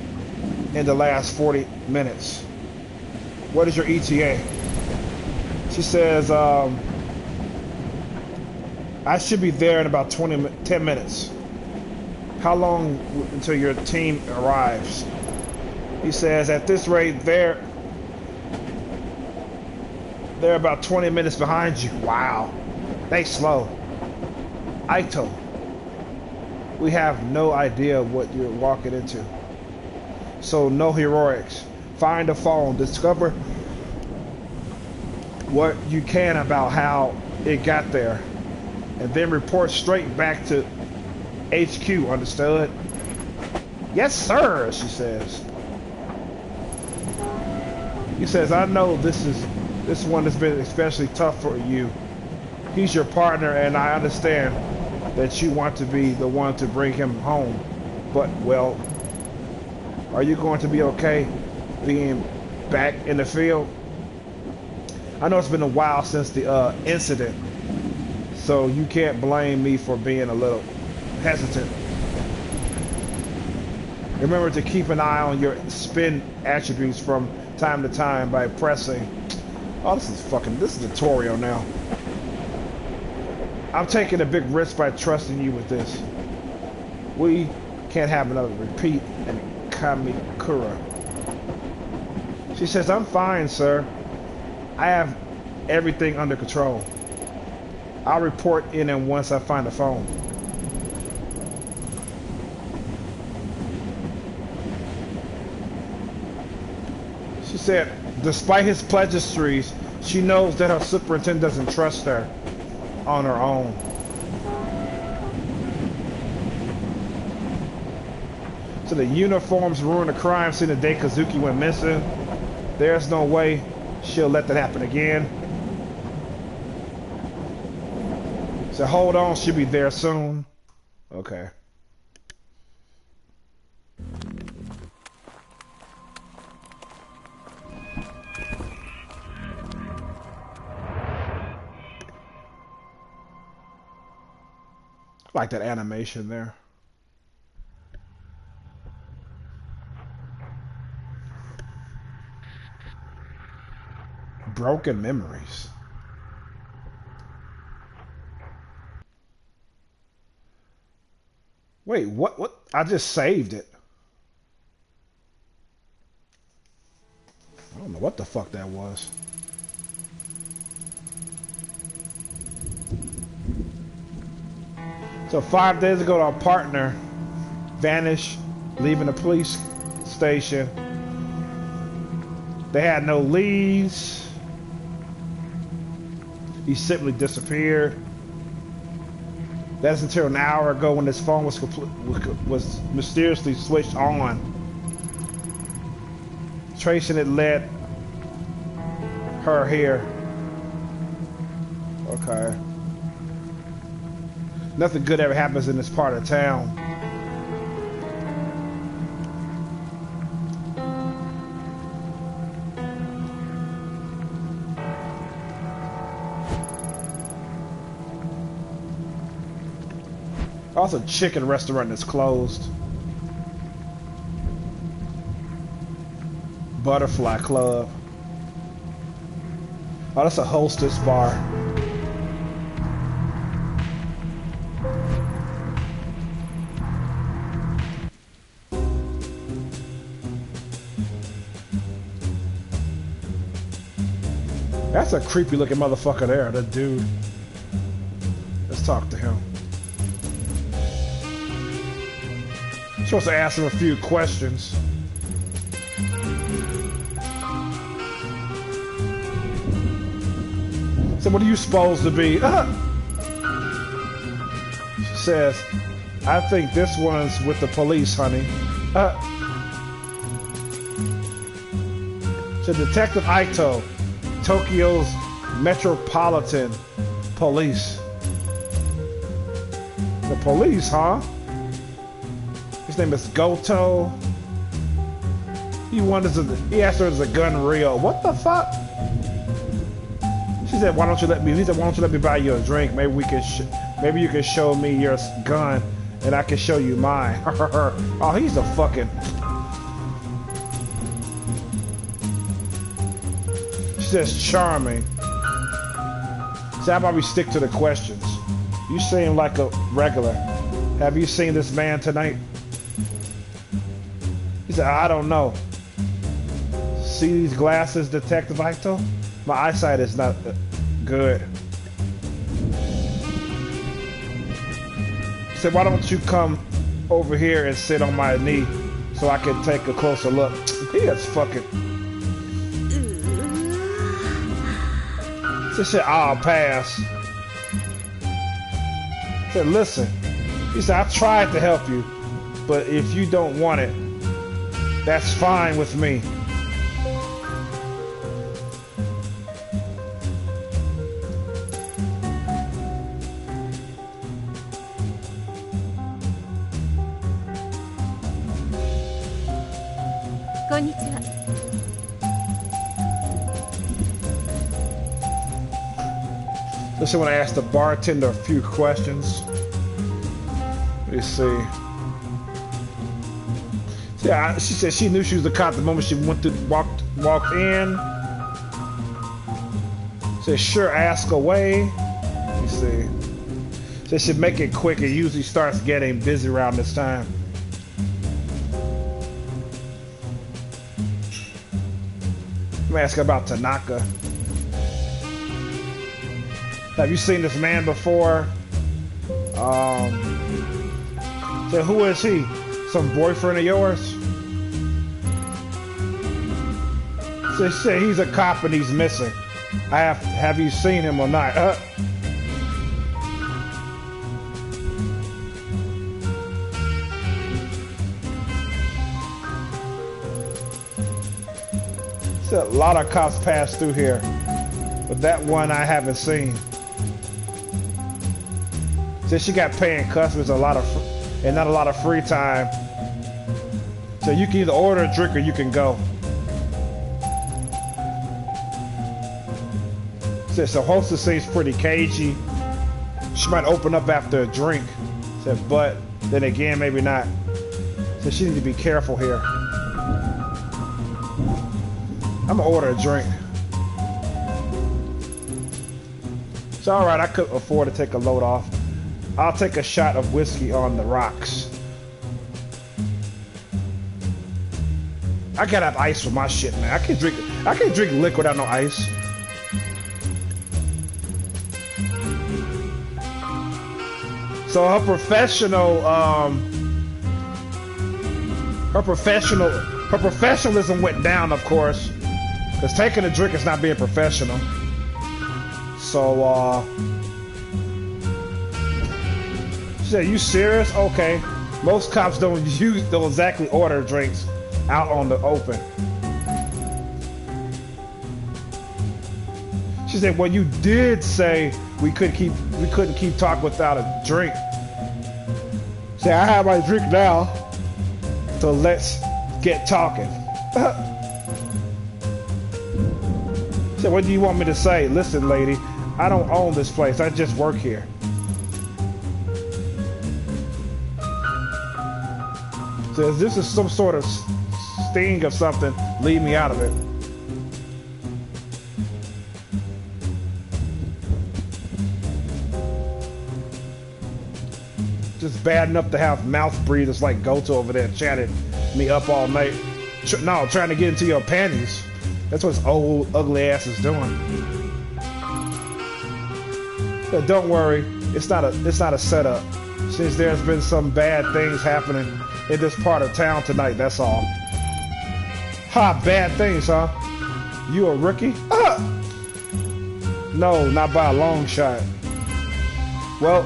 in the last 40 minutes. What is your ETA? She says, I should be there in about 10 minutes. How long until your team arrives? He says, at this rate, they're about 20 minutes behind you. Wow. They slow. Aito, we have no idea what you're walking into. So no heroics. Find a phone. Discover what you can about how it got there. And then report straight back to HQ, understood? Yes, sir, she says. He says, I know this one has been especially tough for you. He's your partner, and I understand that you want to be the one to bring him home. But, well, are you going to be okay being back in the field? I know it's been a while since the incident, so you can't blame me for being a little hesitant. Remember to keep an eye on your spin attributes from time to time by pressing. Oh, this is a tutorial now. I'm taking a big risk by trusting you with this. We can't have another repeat in Kamikura. She says, I'm fine, sir. I have everything under control. I'll report in and once I find a phone. She said, despite his pleasantries, she knows that her superintendent doesn't trust her on her own. So the uniforms ruined the crime scene the day Kazuki went missing. There's no way she'll let that happen again. So hold on, she'll be there soon. Okay. I like that animation there. Broken memories. Wait, what? I just saved it. I don't know what the fuck that was. So 5 days ago, our partner vanished, leaving the police station. They had no leads. He simply disappeared. That's until an hour ago when his phone was mysteriously switched on. Tracing it led her here. Okay. Nothing good ever happens in this part of town. Also, chicken restaurant that's closed. Butterfly Club. Oh, that's a hostess bar. That's a creepy looking motherfucker there, that dude. Let's talk to him. Supposed to ask him a few questions. So what are you supposed to be? She says, I think this one's with the police, honey. So Detective Aito, Tokyo's Metropolitan Police. The police, huh? His name is Goto. He asked her, is the gun real? What the fuck? She said, why don't you let me buy you a drink? Maybe you can show me your gun and I can show you mine. Oh, he's a fucking... She says charming. So how about we stick to the questions? You seem like a regular. Have you seen this man tonight? He said, I don't know. See these glasses, Detective Ito? My eyesight is not good. He said, why don't you come over here and sit on my knee so I can take a closer look? He is fucking... This shit, I'll pass. He said, listen. He said, I tried to help you, but if you don't want it, that's fine with me. Konnichiwa. Just want to ask the bartender a few questions. Let me see. Yeah, she said she knew she was the cop the moment she walked in. Said sure, ask away. Let me see. Said should make it quick. It usually starts getting busy around this time. Let me ask her about Tanaka. Have you seen this man before? Said, who is he? Some boyfriend of yours? Said he's a cop and he's missing. Have you seen him or not? Said a lot of cops pass through here, but that one I haven't seen. Said she got paying customers and not a lot of free time. So you can either order a drink or you can go. Said so hostess seems pretty cagey. She might open up after a drink. Said but then again maybe not. So she needs to be careful here. I'm gonna order a drink. It's alright, I could afford to take a load off. I'll take a shot of whiskey on the rocks. I gotta have ice for my shit, man. I can't drink liquor without no ice. So her professionalism went down, of course, because taking a drink is not being professional. So, she said, you serious? Okay. Most cops don't exactly order drinks out on the open. She said, well, you did say we couldn't keep talking without a drink. Say, I have my drink now, so let's get talking. Said, what do you want me to say? Listen, lady, I don't own this place. I just work here. Says, this is some sort of sting of something. Leave me out of it. Just bad enough to have mouth breathers like Goto over there chatting me up all night. Trying to get into your panties. That's what his old ugly ass is doing. But don't worry, it's not a setup. Since there's been some bad things happening in this part of town tonight, that's all. Ha, bad things, huh? You a rookie? No, not by a long shot. Well,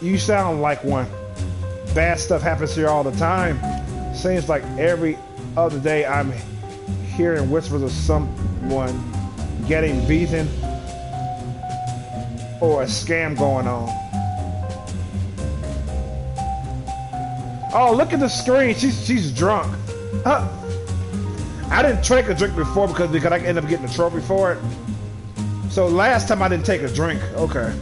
you sound like one. Bad stuff happens here all the time. Seems like every other day I'm hearing whispers of someone getting beaten or a scam going on. Oh, look at the screen. She's drunk. I didn't take a drink before because I ended up getting a trophy for it. So last time I didn't take a drink. Okay.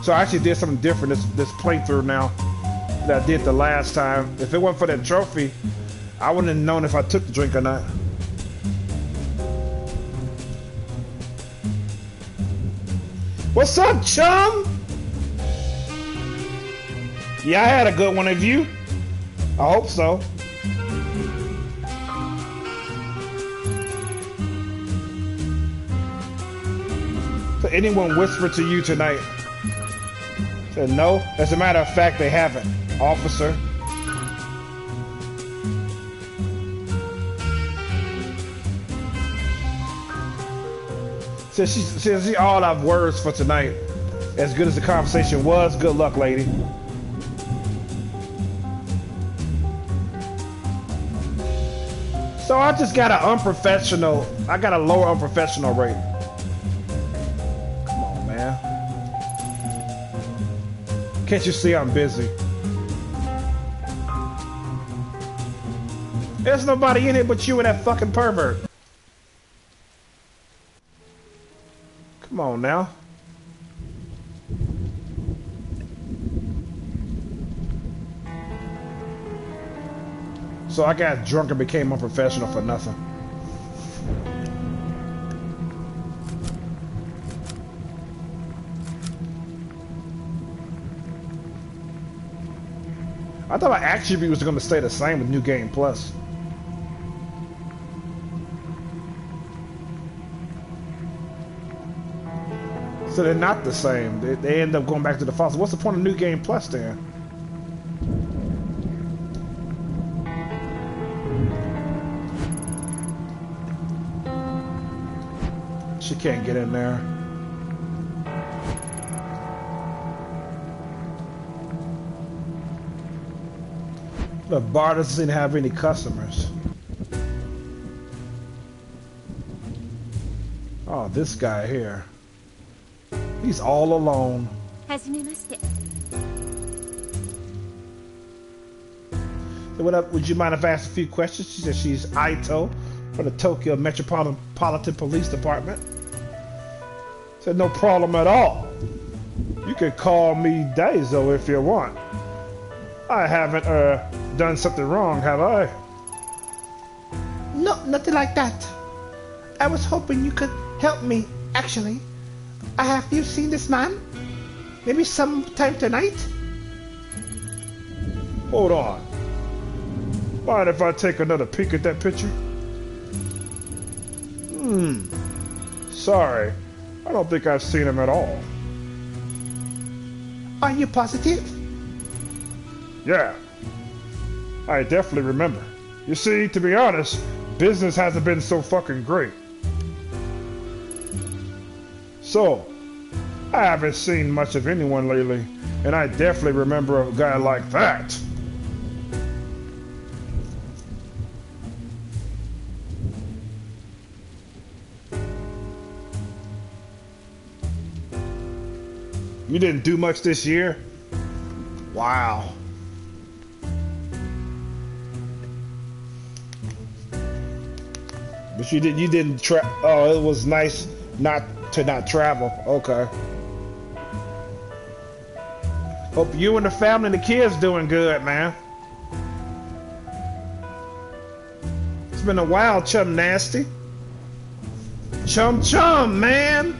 So I actually did something different this playthrough now that I did the last time. If it wasn't for that trophy, I wouldn't have known if I took the drink or not. What's up, chum? Yeah, I had a good one of you. I hope so. So anyone whispered to you tonight? Said no? As a matter of fact, they haven't, officer. Since she all our words for tonight. As good as the conversation was, good luck, lady. So I just got I got a lower unprofessional rate. Come on, man. Can't you see I'm busy? There's nobody in here but you and that fucking pervert. Come on now. So I got drunk and became unprofessional for nothing. I thought my attribute was going to stay the same with New Game Plus. So they're not the same. They end up going back to the fossil. What's the point of New Game Plus then? She can't get in there. The bar doesn't seem to have any customers. Oh, this guy here. He's all alone. Hajimemashite. So what up? Would you mind if I ask a few questions? She said she's Aito from the Tokyo Metropolitan Police Department. Said no problem at all. You can call me Daiso if you want. I haven't done something wrong, have I? No, nothing like that. I was hoping you could help me, actually. Have you seen this man? Maybe sometime tonight? Hold on. Mind if I take another peek at that picture? Sorry. I don't think I've seen him at all. Are you positive? Yeah. I definitely remember. You see, to be honest, business hasn't been so fucking great. So, I haven't seen much of anyone lately, and I definitely remember a guy like that. You didn't do much this year? Wow. But you didn't oh, it was nice not travel. Okay. Hope you and the family and the kids doing good, man. It's been a while, Chum Nasty. Chum Chum, man.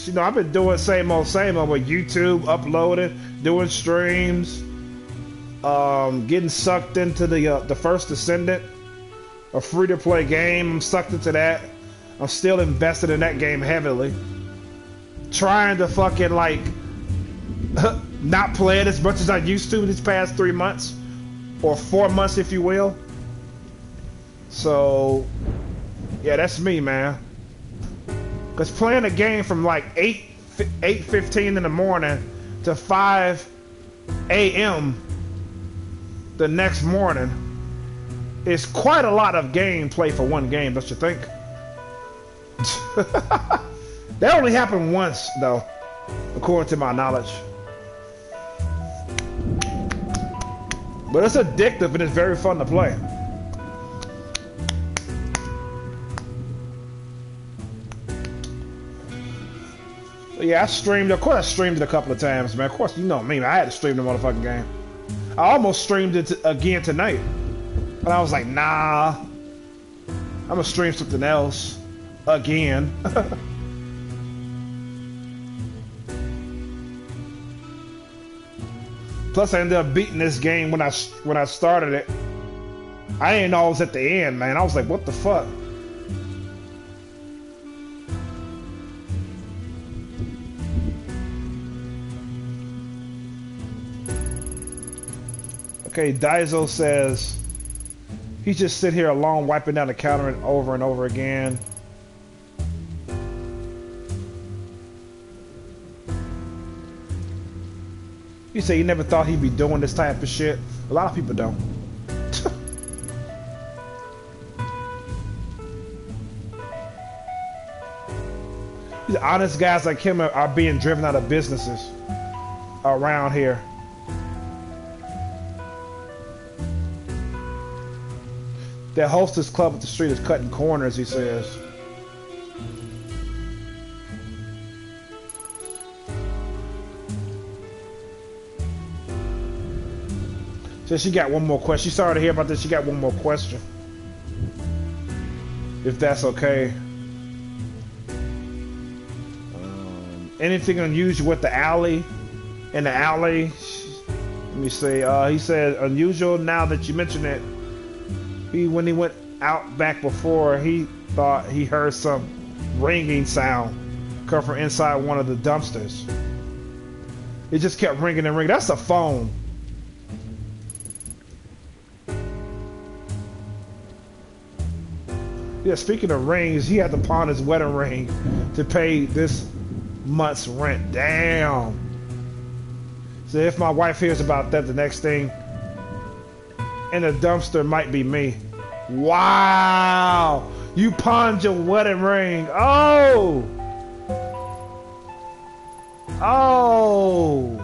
You know, I've been doing same old with YouTube, uploading, doing streams, getting sucked into the First Descendant, a free-to-play game. I'm sucked into that. I'm still invested in that game heavily. Trying to fucking like not play it as much as I used to these past 3 months, or 4 months, if you will. So, yeah, that's me, man. Because playing a game from like 8:15 in the morning to 5 a.m. the next morning is quite a lot of gameplay for one game, don't you think? That only happened once, though, according to my knowledge. But it's addictive and it's very fun to play. Yeah, I streamed. Of course, I streamed it a couple of times, man. Of course, you know me. I had to stream the motherfucking game. I almost streamed it again tonight. And I was like, nah, I'm gonna stream something else again. Plus, I ended up beating this game when I started it. I didn't know I was at the end, man. I was like, what the fuck? Okay, Daiso says he just sit here alone, wiping down the counter and over again. He said he never thought he'd be doing this type of shit. A lot of people don't. These honest guys like him are being driven out of businesses around here. That hostess club at the street is cutting corners, he says. So she got one more question. She's sorry to hear about this. She got one more question. If that's okay. Anything unusual with the alley? In the alley? Let me see. He said unusual now that you mention it. When he went out back before, he thought he heard some ringing sound come from inside one of the dumpsters. It just kept ringing and ringing. That's a phone. Yeah, speaking of rings, he had to pawn his wedding ring to pay this month's rent. Damn. So if my wife hears about that, the next thing in the dumpster might be me. Wow! You pawned your wedding ring. Oh! Oh!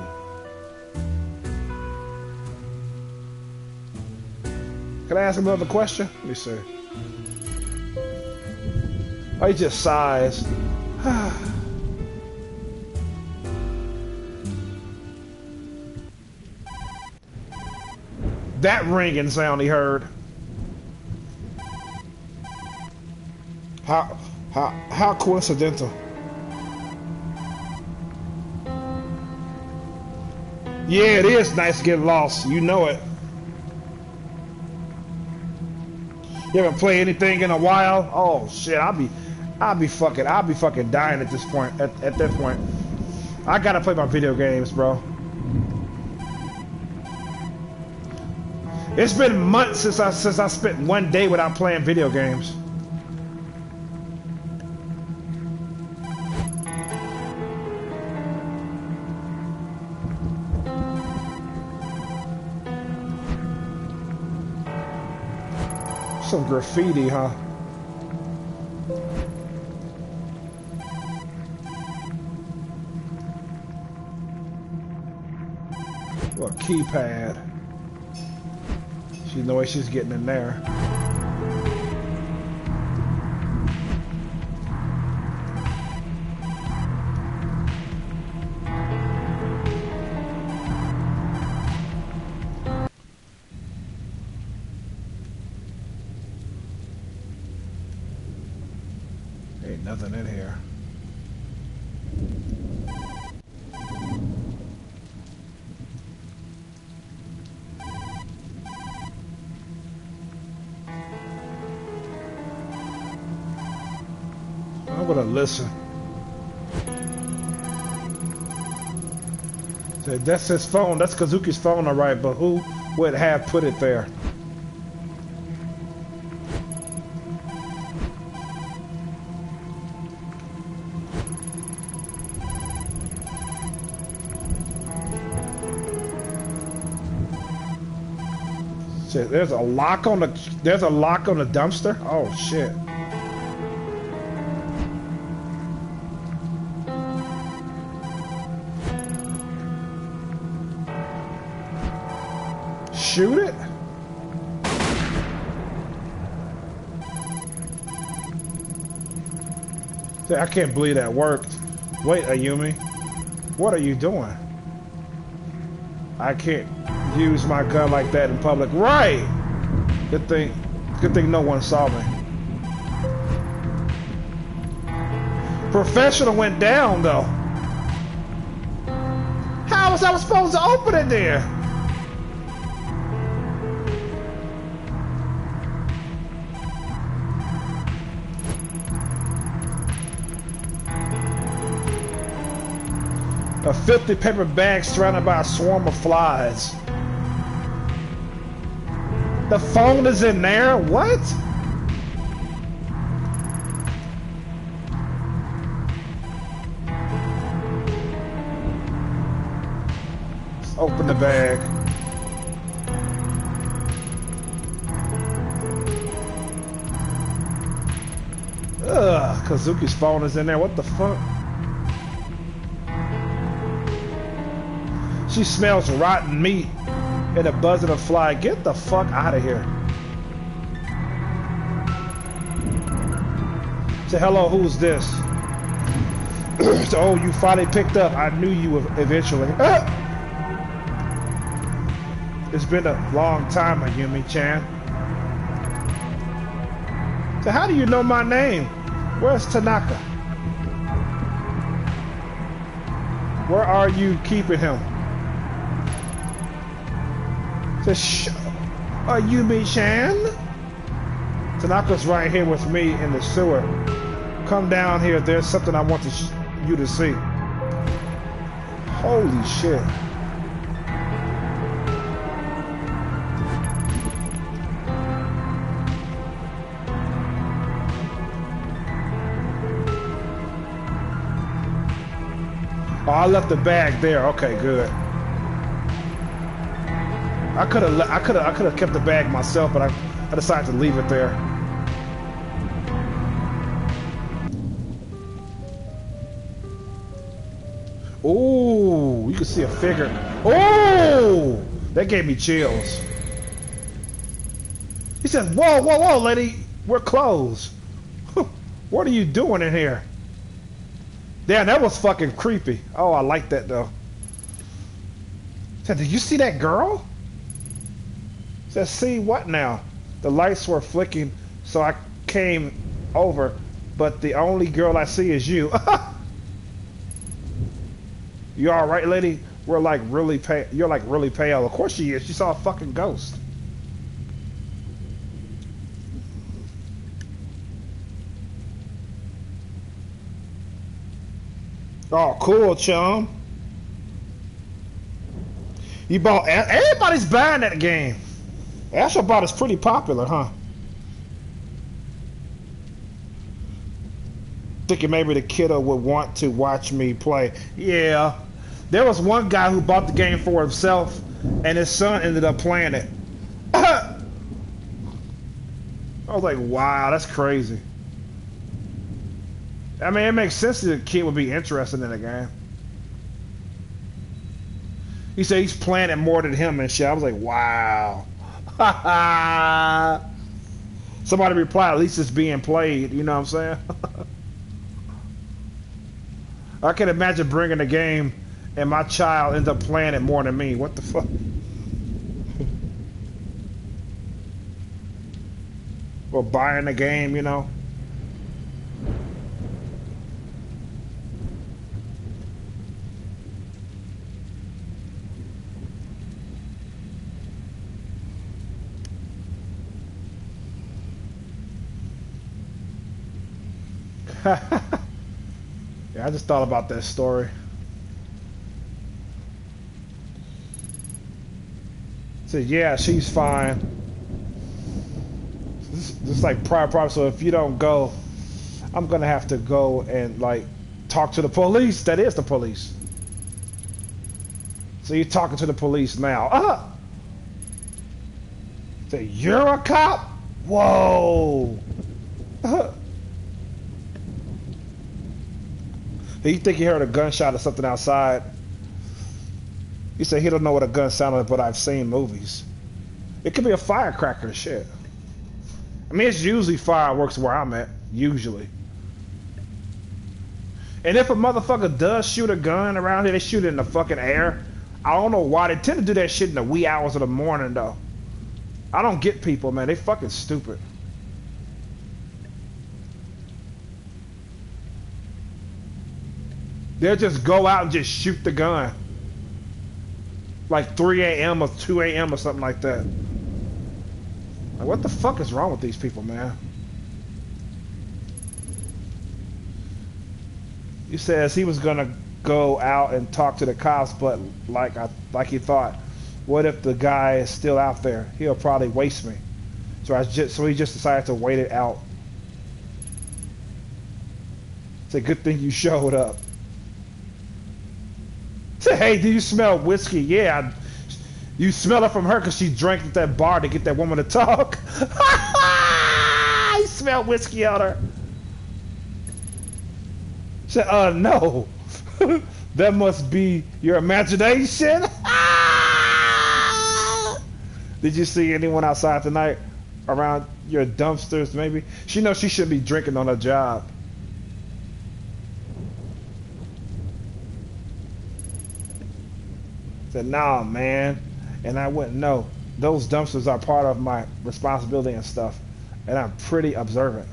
Can I ask another question? Let me see. Oh, he just sighs. That ringing sound he heard. How coincidental. Yeah, it is nice to get lost. You know it. You haven't played anything in a while? Oh shit, I'll be fucking dying at this point. At that point, I gotta play my video games, bro. It's been months since I spent one day without playing video games. Some graffiti, huh? Well, keypad. She knows she's getting in there. Ain't nothing in here. I'm gonna listen. So that's his phone. That's Kazuki's phone, all right. But who would have put it there? So there's a lock on the dumpster. Oh shit. Shoot it? I can't believe that worked. Wait, Ayumi. What are you doing? I can't use my gun like that in public. Right! Good thing no one saw me. Professional went down though. How was I supposed to open it there? A 50 paper bag surrounded by a swarm of flies. The phone is in there? What? Let's open the bag. Ugh, Kazuki's phone is in there. What the fuck? She smells rotten meat and a buzzing of fly. Get the fuck out of here. Say hello, who's this? Oh, you finally picked up. I knew you would eventually. It's been a long time, Ayumi-chan. So how do you know my name? Where's Tanaka? Where are you keeping him? Ayumi-chan? Tanaka's right here with me in the sewer. Come down here. There's something I want you to see. Holy shit. Oh, I left the bag there. Okay, good. I could have kept the bag myself, but I decided to leave it there. Ooh, you can see a figure. Oh, that gave me chills. He said, "Whoa, whoa, whoa, lady, we're closed. What are you doing in here?" Damn, that was fucking creepy. Oh, I like that though. He said, "Did you see that girl?" Says, "See what now?" The lights were flicking, so I came over, but the only girl I see is you. You all right, lady? We're like really pale. You're like really pale. Of course she is. She saw a fucking ghost. Oh, cool, chum. You bought. Everybody's buying that game. Astrobot is pretty popular, huh? Thinking maybe the kiddo would want to watch me play. Yeah. There was one guy who bought the game for himself, and his son ended up playing it. I was like, wow, that's crazy. I mean, it makes sense that the kid would be interested in the game. He said he's playing it more than him and shit. I was like, wow. Somebody replied, at least it's being played. You know what I'm saying? I can imagine bringing a game and my child ends up playing it more than me. What the fuck? Or buying the game, you know? Yeah, I just thought about that story. Said, yeah, she's fine. This like prior problem. So if you don't go, I'm gonna have to go and like talk to the police. That is the police. So you're talking to the police now. Say, you're a cop? Whoa. He think he heard a gunshot or something outside. He said he don't know what a gun sounded like, but I've seen movies. It could be a firecracker, shit. I mean, it's usually fireworks where I'm at, usually. And if a motherfucker does shoot a gun around here, they shoot it in the fucking air. I don't know why. They tend to do that shit in the wee hours of the morning, though. I don't get people, man. They fucking stupid. They'll just go out and just shoot the gun. Like 3 a.m. or 2 a.m. or something like that. Like, what the fuck is wrong with these people, man? He says he was gonna go out and talk to the cops, but like he thought, what if the guy is still out there? He'll probably waste me. So he just decided to wait it out. It's a good thing you showed up. Say, hey, do you smell whiskey? Yeah, you smell it from her because she drank at that bar to get that woman to talk. I smell whiskey on her. Say, no. That must be your imagination. Did you see anyone outside tonight around your dumpsters, maybe? She knows she shouldn't be drinking on her job. Said, nah, man. And I wouldn't know. Those dumpsters are part of my responsibility and stuff. And I'm pretty observant.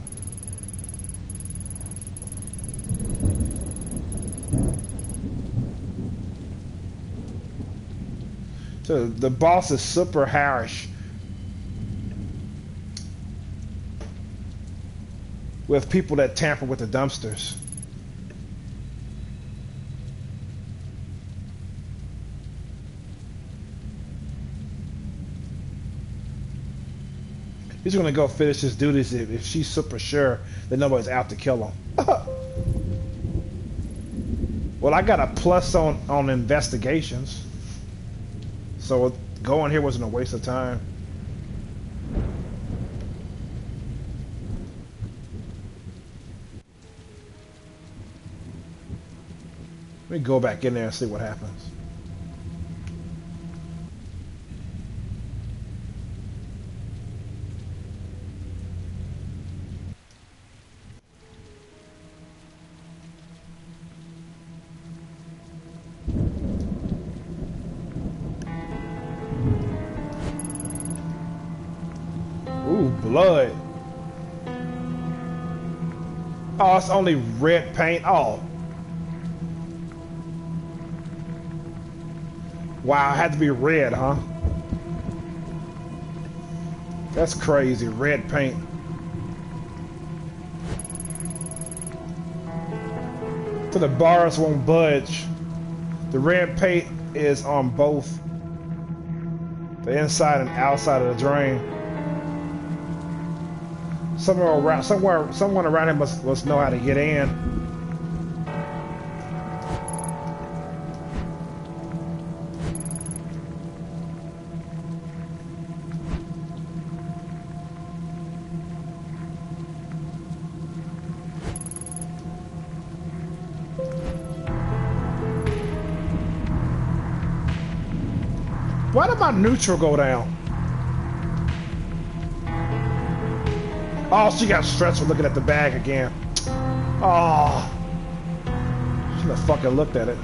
So the boss is super harsh with people that tamper with the dumpsters. He's gonna go finish his duties if she's super sure that nobody's out to kill him. Well, I got a plus on investigations. So going here wasn't a waste of time. Let me go back in there and see what happens. Ooh, blood. Oh, it's only red paint. Oh. Wow, it had to be red, huh? That's crazy. Red paint. So the bars won't budge. The red paint is on both the inside and outside of the drain. Someone around him must know how to get in. Why did my neutral go down? Oh, she got stressed for looking at the bag again. Oh. Should have fucking looked at it.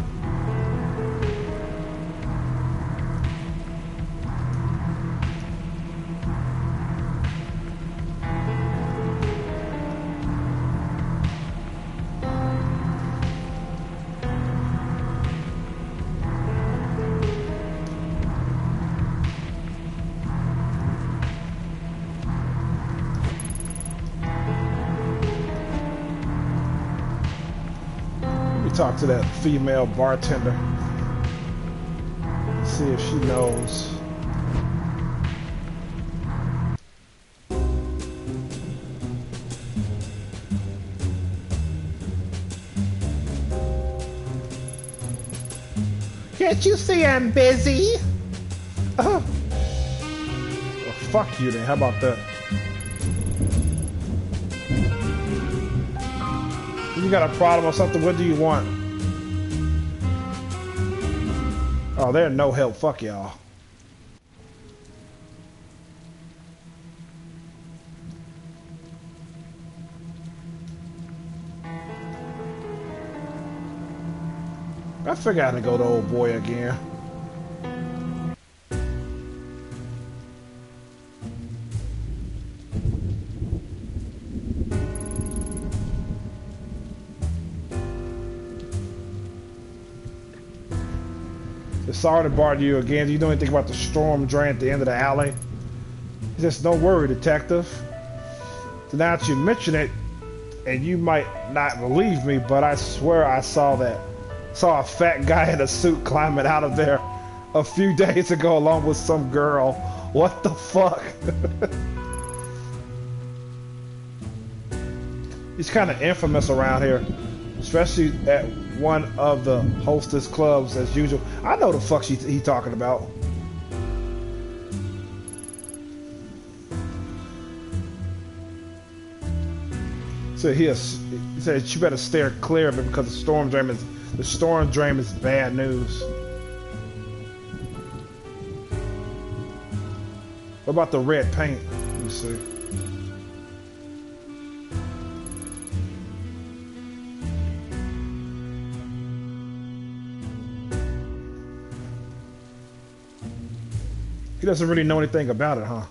Talk to that female bartender. See if she knows. Can't you see I'm busy? Well, fuck you then. How about that? You got a problem or something? What do you want? Oh, they're no help. Fuck y'all. I figured I had to go to old boy again. Sorry to bother you again. Do you know anything about the storm drain at the end of the alley? He says, don't worry, detective. So now that you mention it, and you might not believe me, but I swear I saw a fat guy in a suit climbing out of there a few days ago along with some girl. What the fuck? He's kind of infamous around here, especially at one of the hostess clubs as usual. I know the fuck he talking about. So he said you better steer clear of it because the storm drain is bad news. What about the red paint? Let me see. He doesn't really know anything about it, huh?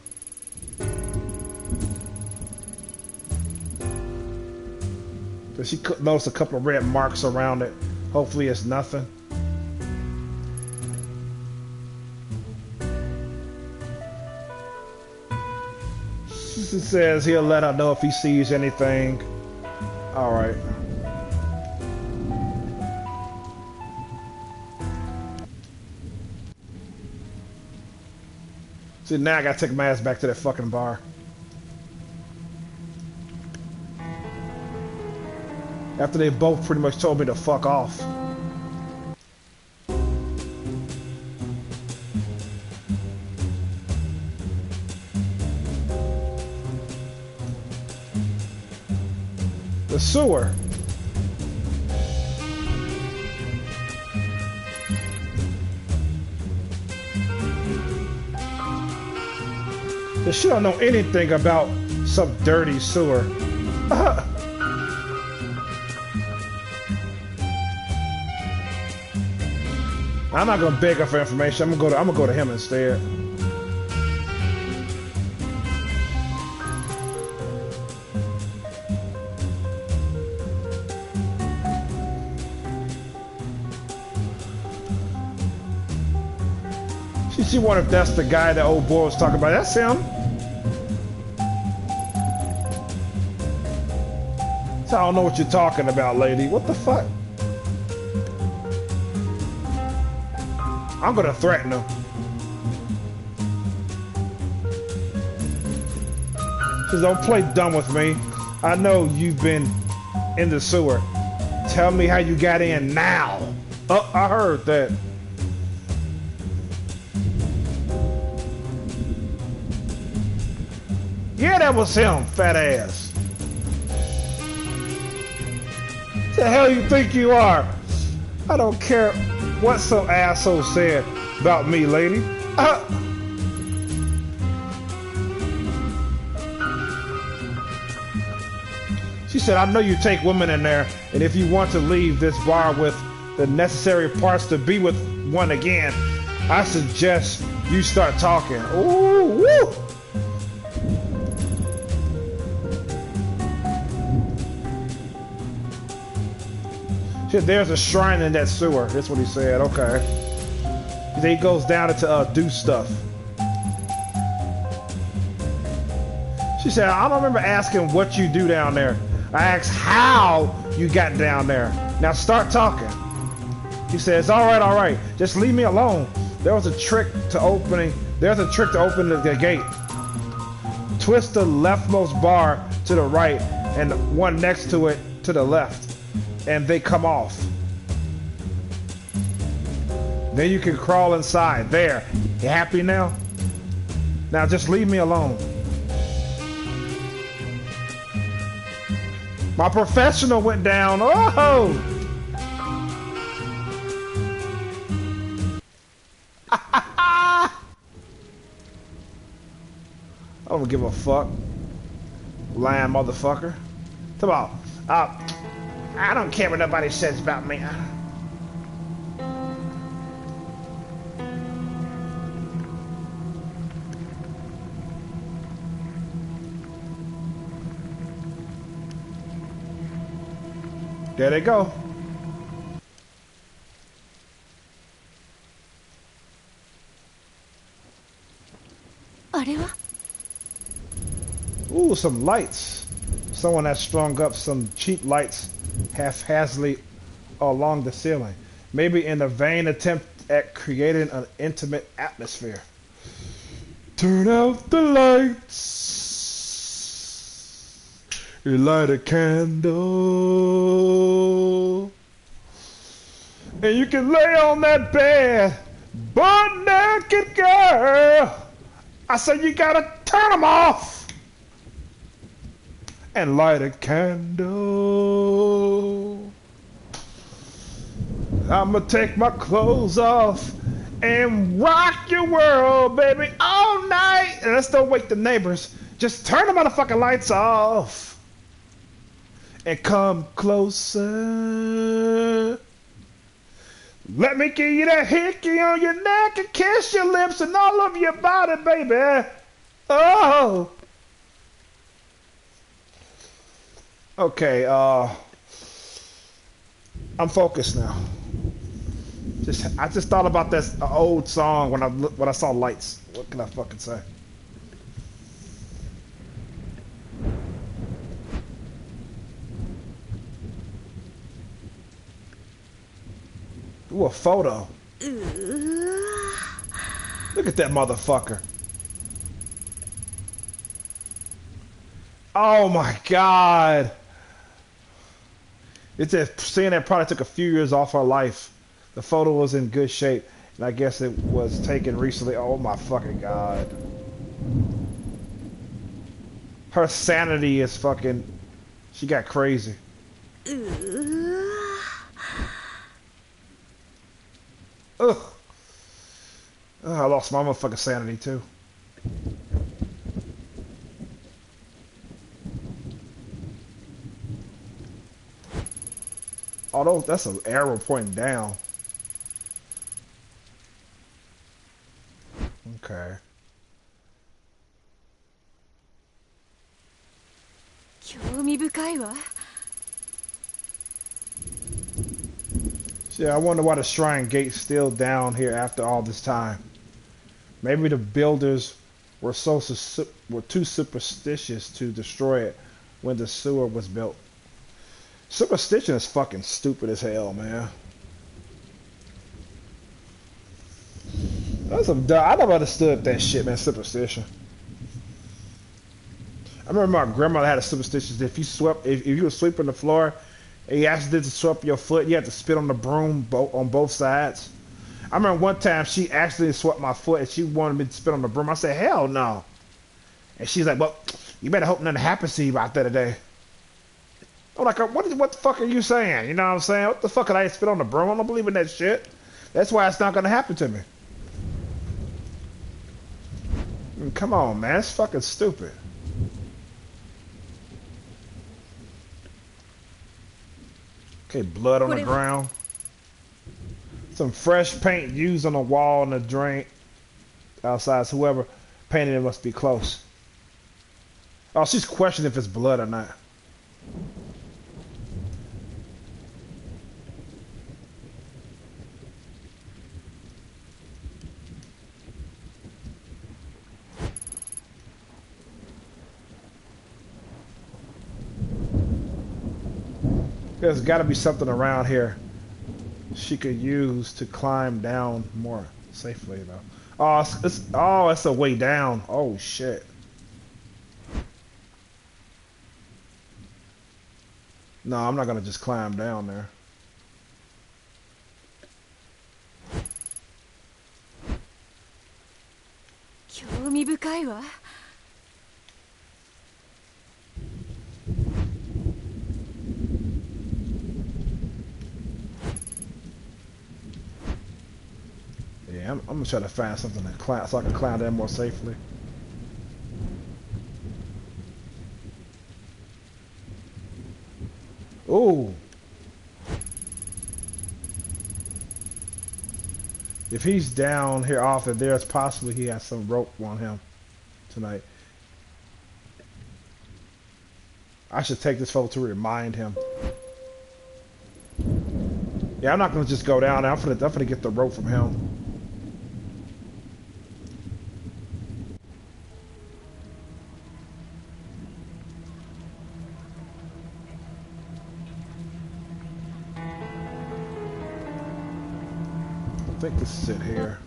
She noticed a couple of red marks around it. Hopefully it's nothing. She says he'll let her know if he sees anything. Alright. See, now I gotta take my ass back to that fucking bar. After they both pretty much told me to fuck off. The sewer. She don't know anything about some dirty sewer. I'm not gonna beg her for information. I'm gonna go to him instead. She wondered if that's the guy that old boy was talking about. That's him. So I don't know what you're talking about, lady. What the fuck? I'm gonna threaten him. Just don't play dumb with me. I know you've been in the sewer. Tell me how you got in now. Oh, I heard that. Yeah, that was him, fat ass. The hell you think you are? I don't care what some asshole said about me, lady. She said, I know you take women in there, and if you want to leave this bar with the necessary parts to be with one again, I suggest you start talking. Ooh, woo! Shit, there's a shrine in that sewer. That's what he said. Okay. Then he goes down to do stuff. She said, I don't remember asking what you do down there. I asked how you got down there. Now start talking. He says, all right. Just leave me alone. There's a trick to open the gate. Twist the leftmost bar to the right and the one next to it to the left. And they come off. Then you can crawl inside. There. You happy now? Now just leave me alone. My professional went down. Oh! I don't give a fuck. Lying motherfucker. Come on. I don't care what nobody says about me. There they go. あれは Ooh, some lights. Someone has strung up some cheap lights haphazardly along the ceiling. Maybe in a vain attempt at creating an intimate atmosphere. Turn out the lights. You light a candle. And you can lay on that bed, butt naked girl. I said you gotta turn them off and light a candle. I'ma take my clothes off and rock your world, baby, all night. And let's don't wake the neighbors. Just turn the motherfucking lights off and come closer. Let me give you that hickey on your neck and kiss your lips and all over your body, baby. Oh. Okay, I'm focused now. I just thought about this old song when I saw lights. What can I fucking say? Ooh, a photo. Look at that motherfucker. Oh my god. It's just seeing that probably took a few years off her life. The photo was in good shape, and I guess it was taken recently. Oh my fucking god. Her sanity is fucking... She got crazy. Ugh. Oh, I lost my motherfucking sanity too. Although that's an arrow pointing down. Okay. 興味深いわ。 Yeah, I wonder why the shrine gate's still down here after all this time. Maybe the builders were too superstitious to destroy it when the sewer was built. Superstition is fucking stupid as hell, man. That's some dumb. I never understood that shit, man. Superstition. I remember my grandmother had a superstition that if you were sweeping the floor, and you accidentally swept your foot, you had to spit on the broom on both sides. I remember one time she accidentally swept my foot and she wanted me to spit on the broom. I said, hell no. And she's like, well, you better hope nothing happens to you out there today. I'm like, what the fuck are you saying? You know what I'm saying? What the fuck could I spit on the broom? I don't believe in that shit. That's why it's not going to happen to me. I mean, come on, man. It's fucking stupid. Okay, blood on the ground. Some fresh paint used on the wall and the drain outside. So whoever painted it must be close. Oh, she's questioning if it's blood or not. There's got to be something around here she could use to climb down more safely, though. Oh, it's a way down. Oh shit. No, I'm not gonna just climb down there. Yeah, I'm gonna try to find something to climb so I can climb down more safely. Ooh. If he's down here off of there, it's possibly he has some rope on him tonight. I should take this photo to remind him. Yeah, I'm not gonna just go down there. I'm gonna get the rope from him. think this is it here.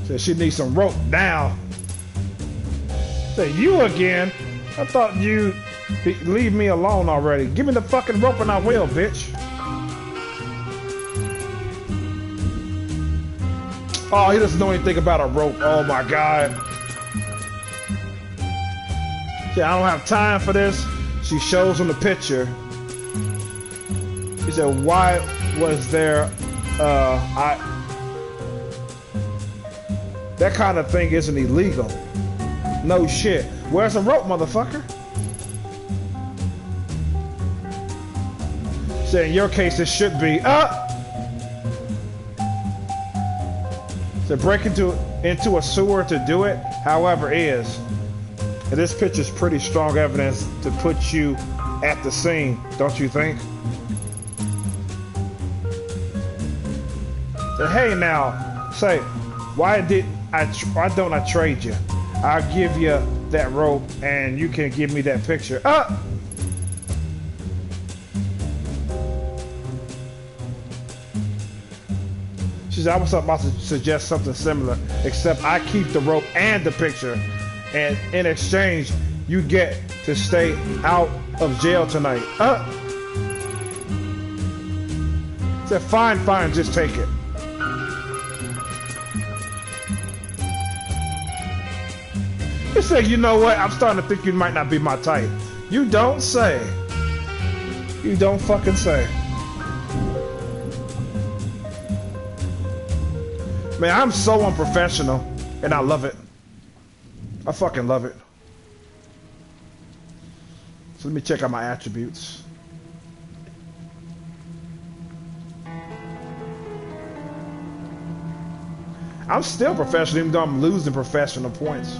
Said she needs some rope now. Say, you again? I thought you'd leave me alone already. Give me the fucking rope and I will, bitch. Oh, he doesn't know anything about a rope. Oh my god. Yeah, I don't have time for this. She shows him the picture. He said, why was there that kind of thing isn't illegal. No shit. Where's the rope, motherfucker? Say in your case it should be So break into a sewer to do it, however, is. And this picture's pretty strong evidence to put you at the scene, don't you think? So hey now, say, why don't I trade you? I'll give you that rope and you can give me that picture. She said, I was about to suggest something similar, except I keep the rope and the picture, and in exchange, you get to stay out of jail tonight. Said, fine, just take it. He said, you know what? I'm starting to think you might not be my type. You don't say. You don't fucking say. Man, I'm so unprofessional, and I love it. I fucking love it. So let me check out my attributes. I'm still professional, even though I'm losing professional points.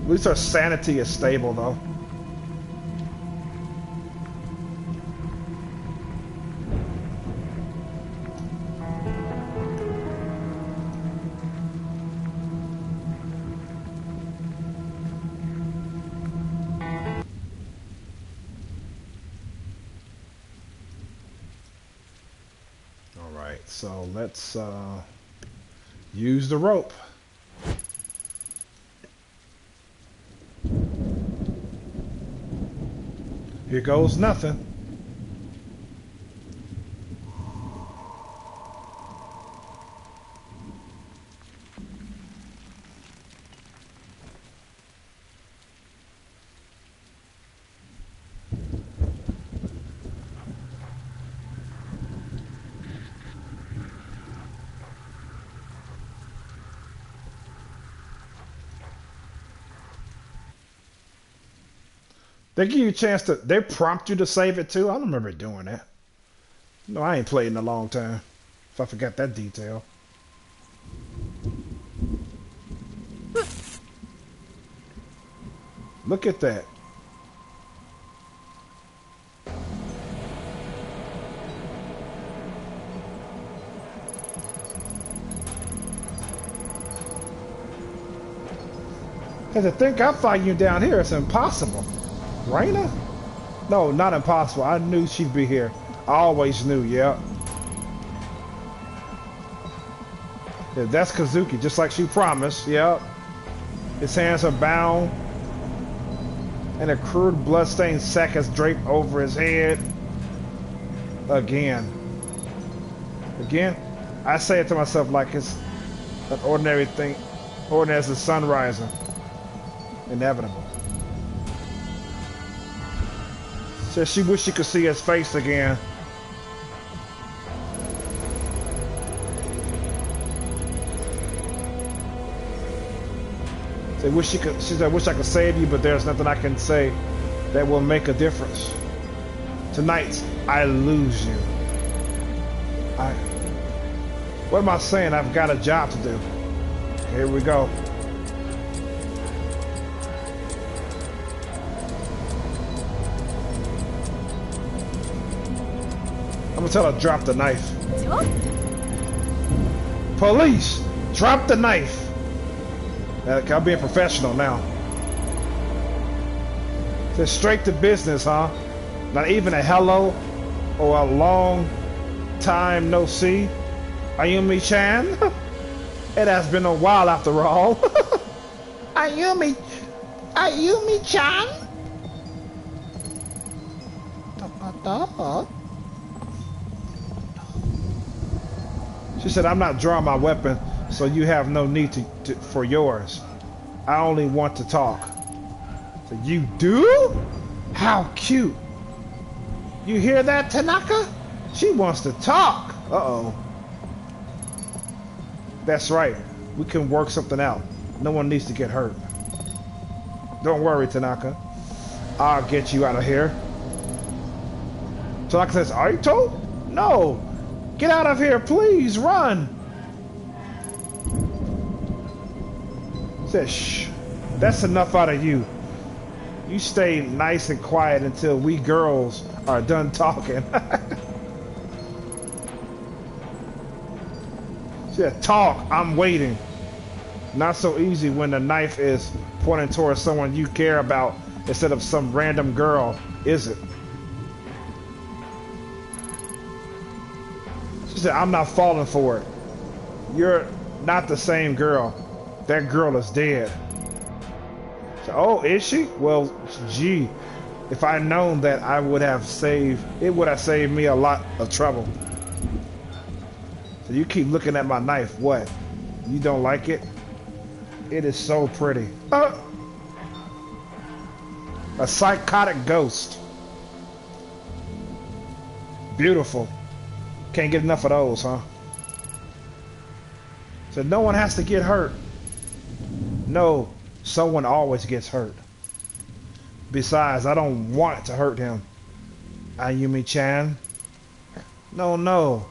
At least our sanity is stable, though. So let's use the rope. Here goes nothing. They give you a chance to, they prompt you to save it too? I don't remember doing that. No, I ain't played in a long time. If I forgot that detail. Look at that. Cause to think I'm fighting you down here, it's impossible. Raina? No, not impossible. I knew she'd be here. I always knew, yeah. Yeah, that's Kazuki, just like she promised, yeah. His hands are bound. And a crude blood-stained sack is draped over his head. Again. I say it to myself like it's an ordinary thing. Ordinary as the sun rising. Inevitable. Says she wished she could see his face again. She said, I wish I could save you, but there's nothing I can say that will make a difference. Tonight, I lose you. What am I saying? I've got a job to do. Here we go. I'm gonna tell her drop the knife. Police, drop the knife. I'm being professional now. Just straight to business, huh? Not even a hello or a long time no see. Ayumi-chan? It has been a while after all. Ayumi-chan? She said, I'm not drawing my weapon, so you have no need for yours. I only want to talk. So you do? How cute. You hear that, Tanaka? She wants to talk. Uh-oh. That's right. We can work something out. No one needs to get hurt. Don't worry, Tanaka. I'll get you out of here. Tanaka says, Aito? No. Get out of here, please. Run. Says, shh. That's enough out of you. You stay nice and quiet until we girls are done talking. She said, talk, I'm waiting. Not so easy when the knife is pointing towards someone you care about instead of some random girl, is it? She said, I'm not falling for it. You're not the same girl. That girl is dead. So, oh, is she? Well, gee, if I'd known that, it would have saved me a lot of trouble. So you keep looking at my knife. What? You don't like it? It is so pretty. A psychotic ghost. Beautiful. Can't get enough of those, huh? So no one has to get hurt. No, someone always gets hurt. Besides, I don't want to hurt him. Ayumi-chan. No.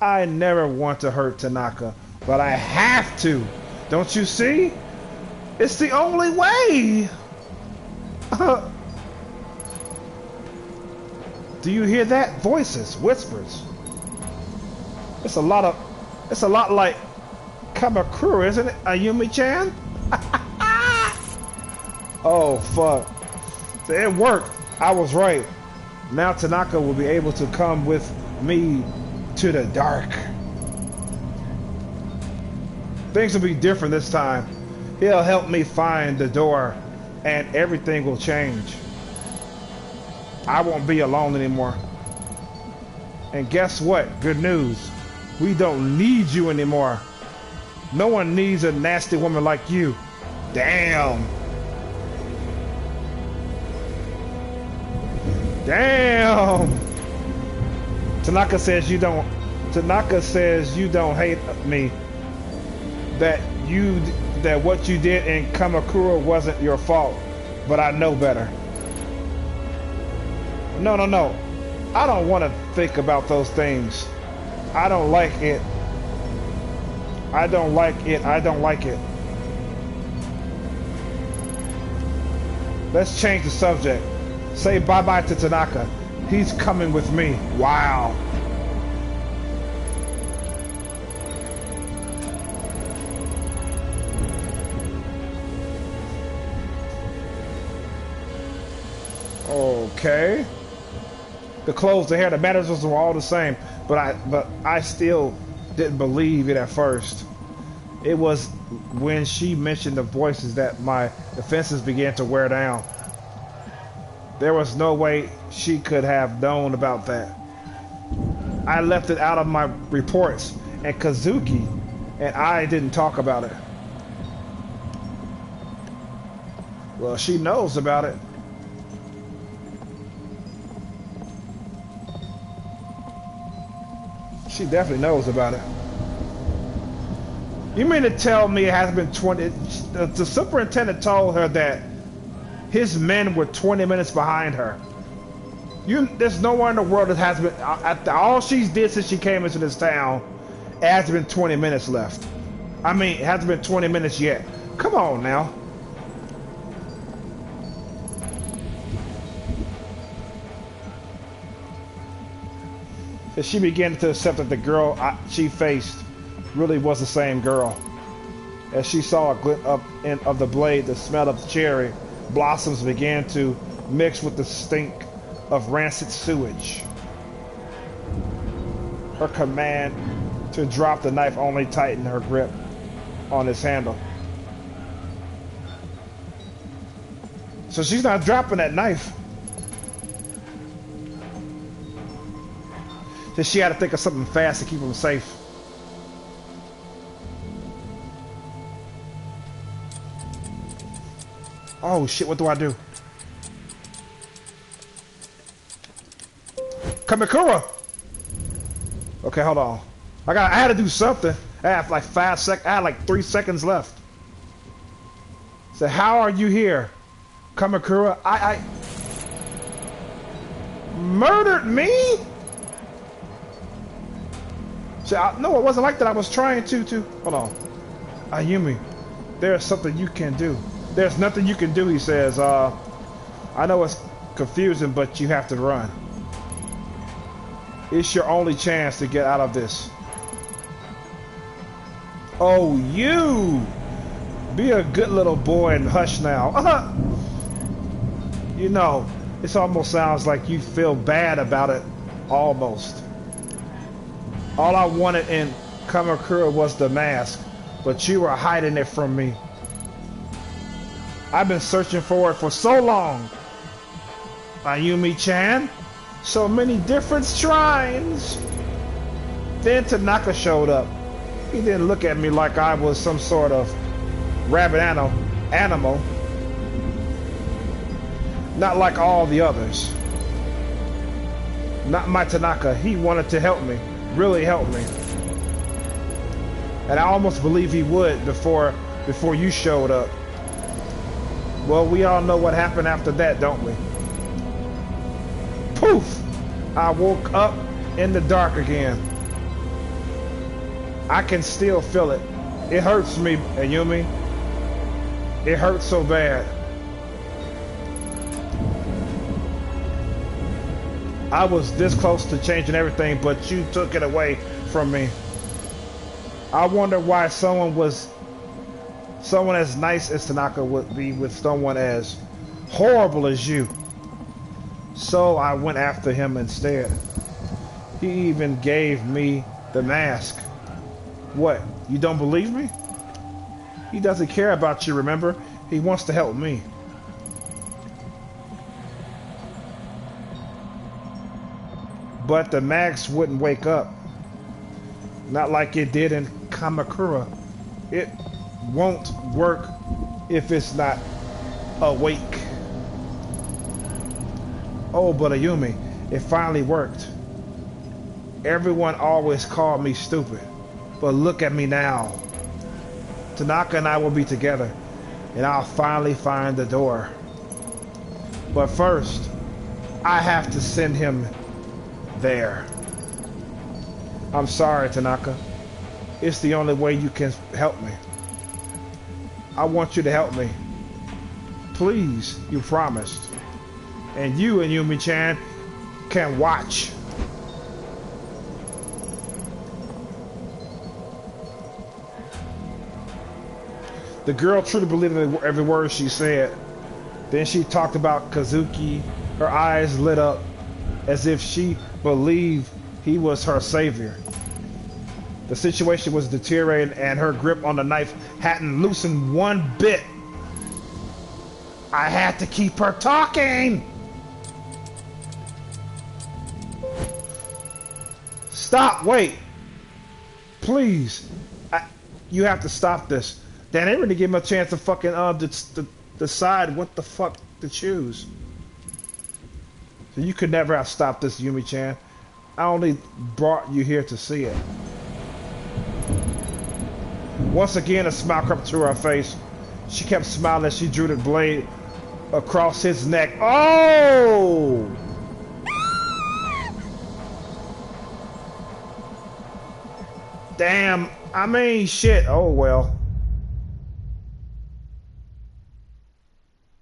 I never want to hurt Tanaka, but I have to. Don't you see? It's the only way. Do you hear that? Voices, whispers. It's a lot like Kamakura, isn't it? Ayumi-chan? Oh, fuck. So it worked. I was right. Now Tanaka will be able to come with me to the dark. Things will be different this time. He'll help me find the door and everything will change. I won't be alone anymore. And guess what? Good news. We don't need you anymore. No one needs a nasty woman like you. Damn. Tanaka says you don't hate me. That what you did in Kamakura wasn't your fault. But I know better. No. I don't want to think about those things. I don't like it. Let's change the subject. Say bye-bye to Tanaka. He's coming with me. Wow. Okay. The clothes, the hair, the mannerisms were all the same, but I still didn't believe it at first. It was when she mentioned the voices that my defenses began to wear down. There was no way she could have known about that. I left it out of my reports, and Kazuki and I didn't talk about it. Well, she knows about it. She definitely knows about it. You mean to tell me it has been 20... The superintendent told her that his men were 20 minutes behind her. There's nowhere in the world that has been... After all she's did since she came into this town, it hasn't been 20 minutes left. I mean, it hasn't been 20 minutes yet. Come on now. as she began to accept that the girl she faced really was the same girl. As she saw a glint of the blade, the smell of the cherry blossoms began to mix with the stink of rancid sewage. Her command to drop the knife only tightened her grip on its handle. So she's not dropping that knife. So she had to think of something fast to keep him safe. Oh shit, what do I do? Kamakura! Okay, hold on. I had to do something. I had like 5 seconds. I had like 3 seconds left. So how are you here? Kamakura, I murdered me? So no, it wasn't like that. I was trying to hold on. Ayumi, there's something you can do. There's nothing you can do, he says. I know it's confusing, but you have to run. It's your only chance to get out of this. Oh, you! Be a good little boy and hush now. You know, this almost sounds like you feel bad about it. Almost. All I wanted in Kamakura was the mask, but you were hiding it from me. I've been searching for it for so long. Ayumi-chan, so many different shrines. Then Tanaka showed up. He didn't look at me like I was some sort of rabid animal. Not like all the others. Not my Tanaka. He wanted to help me. Really help me. And I almost believe he would before you showed up. Well, we all know what happened after that, don't we? Poof! I woke up in the dark again. I can still feel it. It hurts me, Ayumi. It hurts so bad. I was this close to changing everything, but you took it away from me. I wonder why someone as nice as Tanaka would be with someone as horrible as you. So I went after him instead. He even gave me the mask. What? You don't believe me? He doesn't care about you, remember? He wants to help me. But the mask wouldn't wake up. Not like it did in Kamakura. It won't work if it's not awake. Oh, but Ayumi, it finally worked. Everyone always called me stupid, but look at me now. Tanaka and I will be together, and I'll finally find the door. But first, I have to send him there. I'm sorry, Tanaka. It's the only way you can help me. I want you to help me. Please, you promised. And you and Yumi-chan can watch. The girl truly believed every word she said. Then she talked about Kazuki. Her eyes lit up as if she believed he was her savior. The situation was deteriorating and her grip on the knife hadn't loosened one bit. I had to keep her talking. Stop, wait. Please. You have to stop this. They didn't really give him a chance to fucking decide what the fuck to choose. So you could never have stopped this, Yumi-chan. I only brought you here to see it. Once again, a smile crept to her face. She kept smiling as she drew the blade across his neck. Oh! Damn, I mean, shit. Oh, well.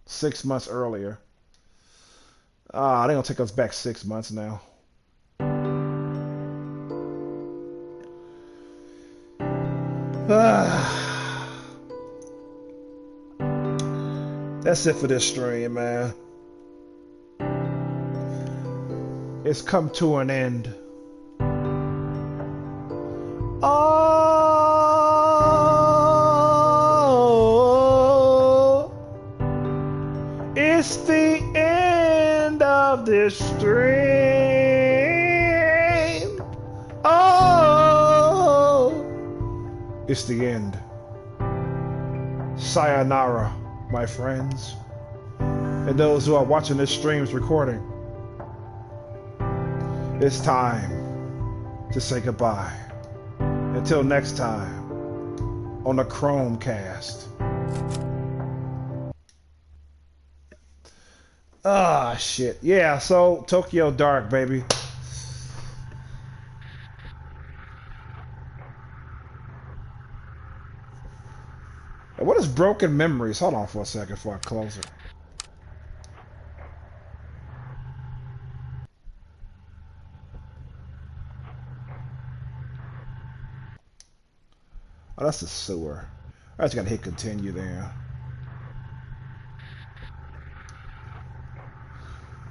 6 months earlier. They're gonna take us back 6 months now. That's it for this stream, man. It's come to an end. Oh, it's the end of this stream. Oh, it's the end. Sayonara, my friends, and those who are watching this stream's recording. It's time to say goodbye. Until next time on the Chromecast. Ah, shit. Yeah, so Tokyo Dark, baby. What is Broken Memories? Hold on for a second before I close it. Oh, that's the sewer. I just gotta hit continue there.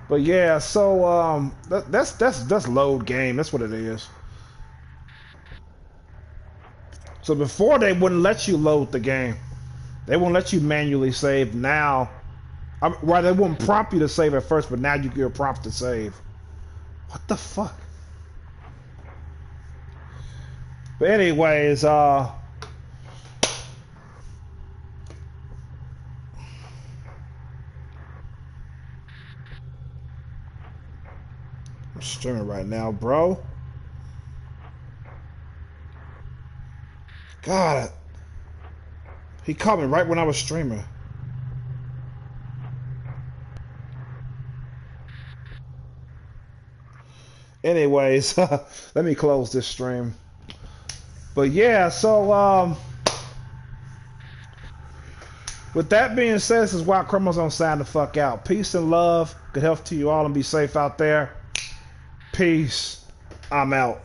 But yeah, so that's load game. That's what it is. So before they wouldn't let you load the game. They won't let you manually save now. Well, they won't prompt you to save at first, but now you get a prompt to save. What the fuck? But anyways, I'm streaming right now, bro. God, he called me right when I was streaming. Anyways, let me close this stream. But yeah, so with that being said, this is Wild Chromosome signing the fuck out. Peace and love. Good health to you all and be safe out there. Peace. I'm out.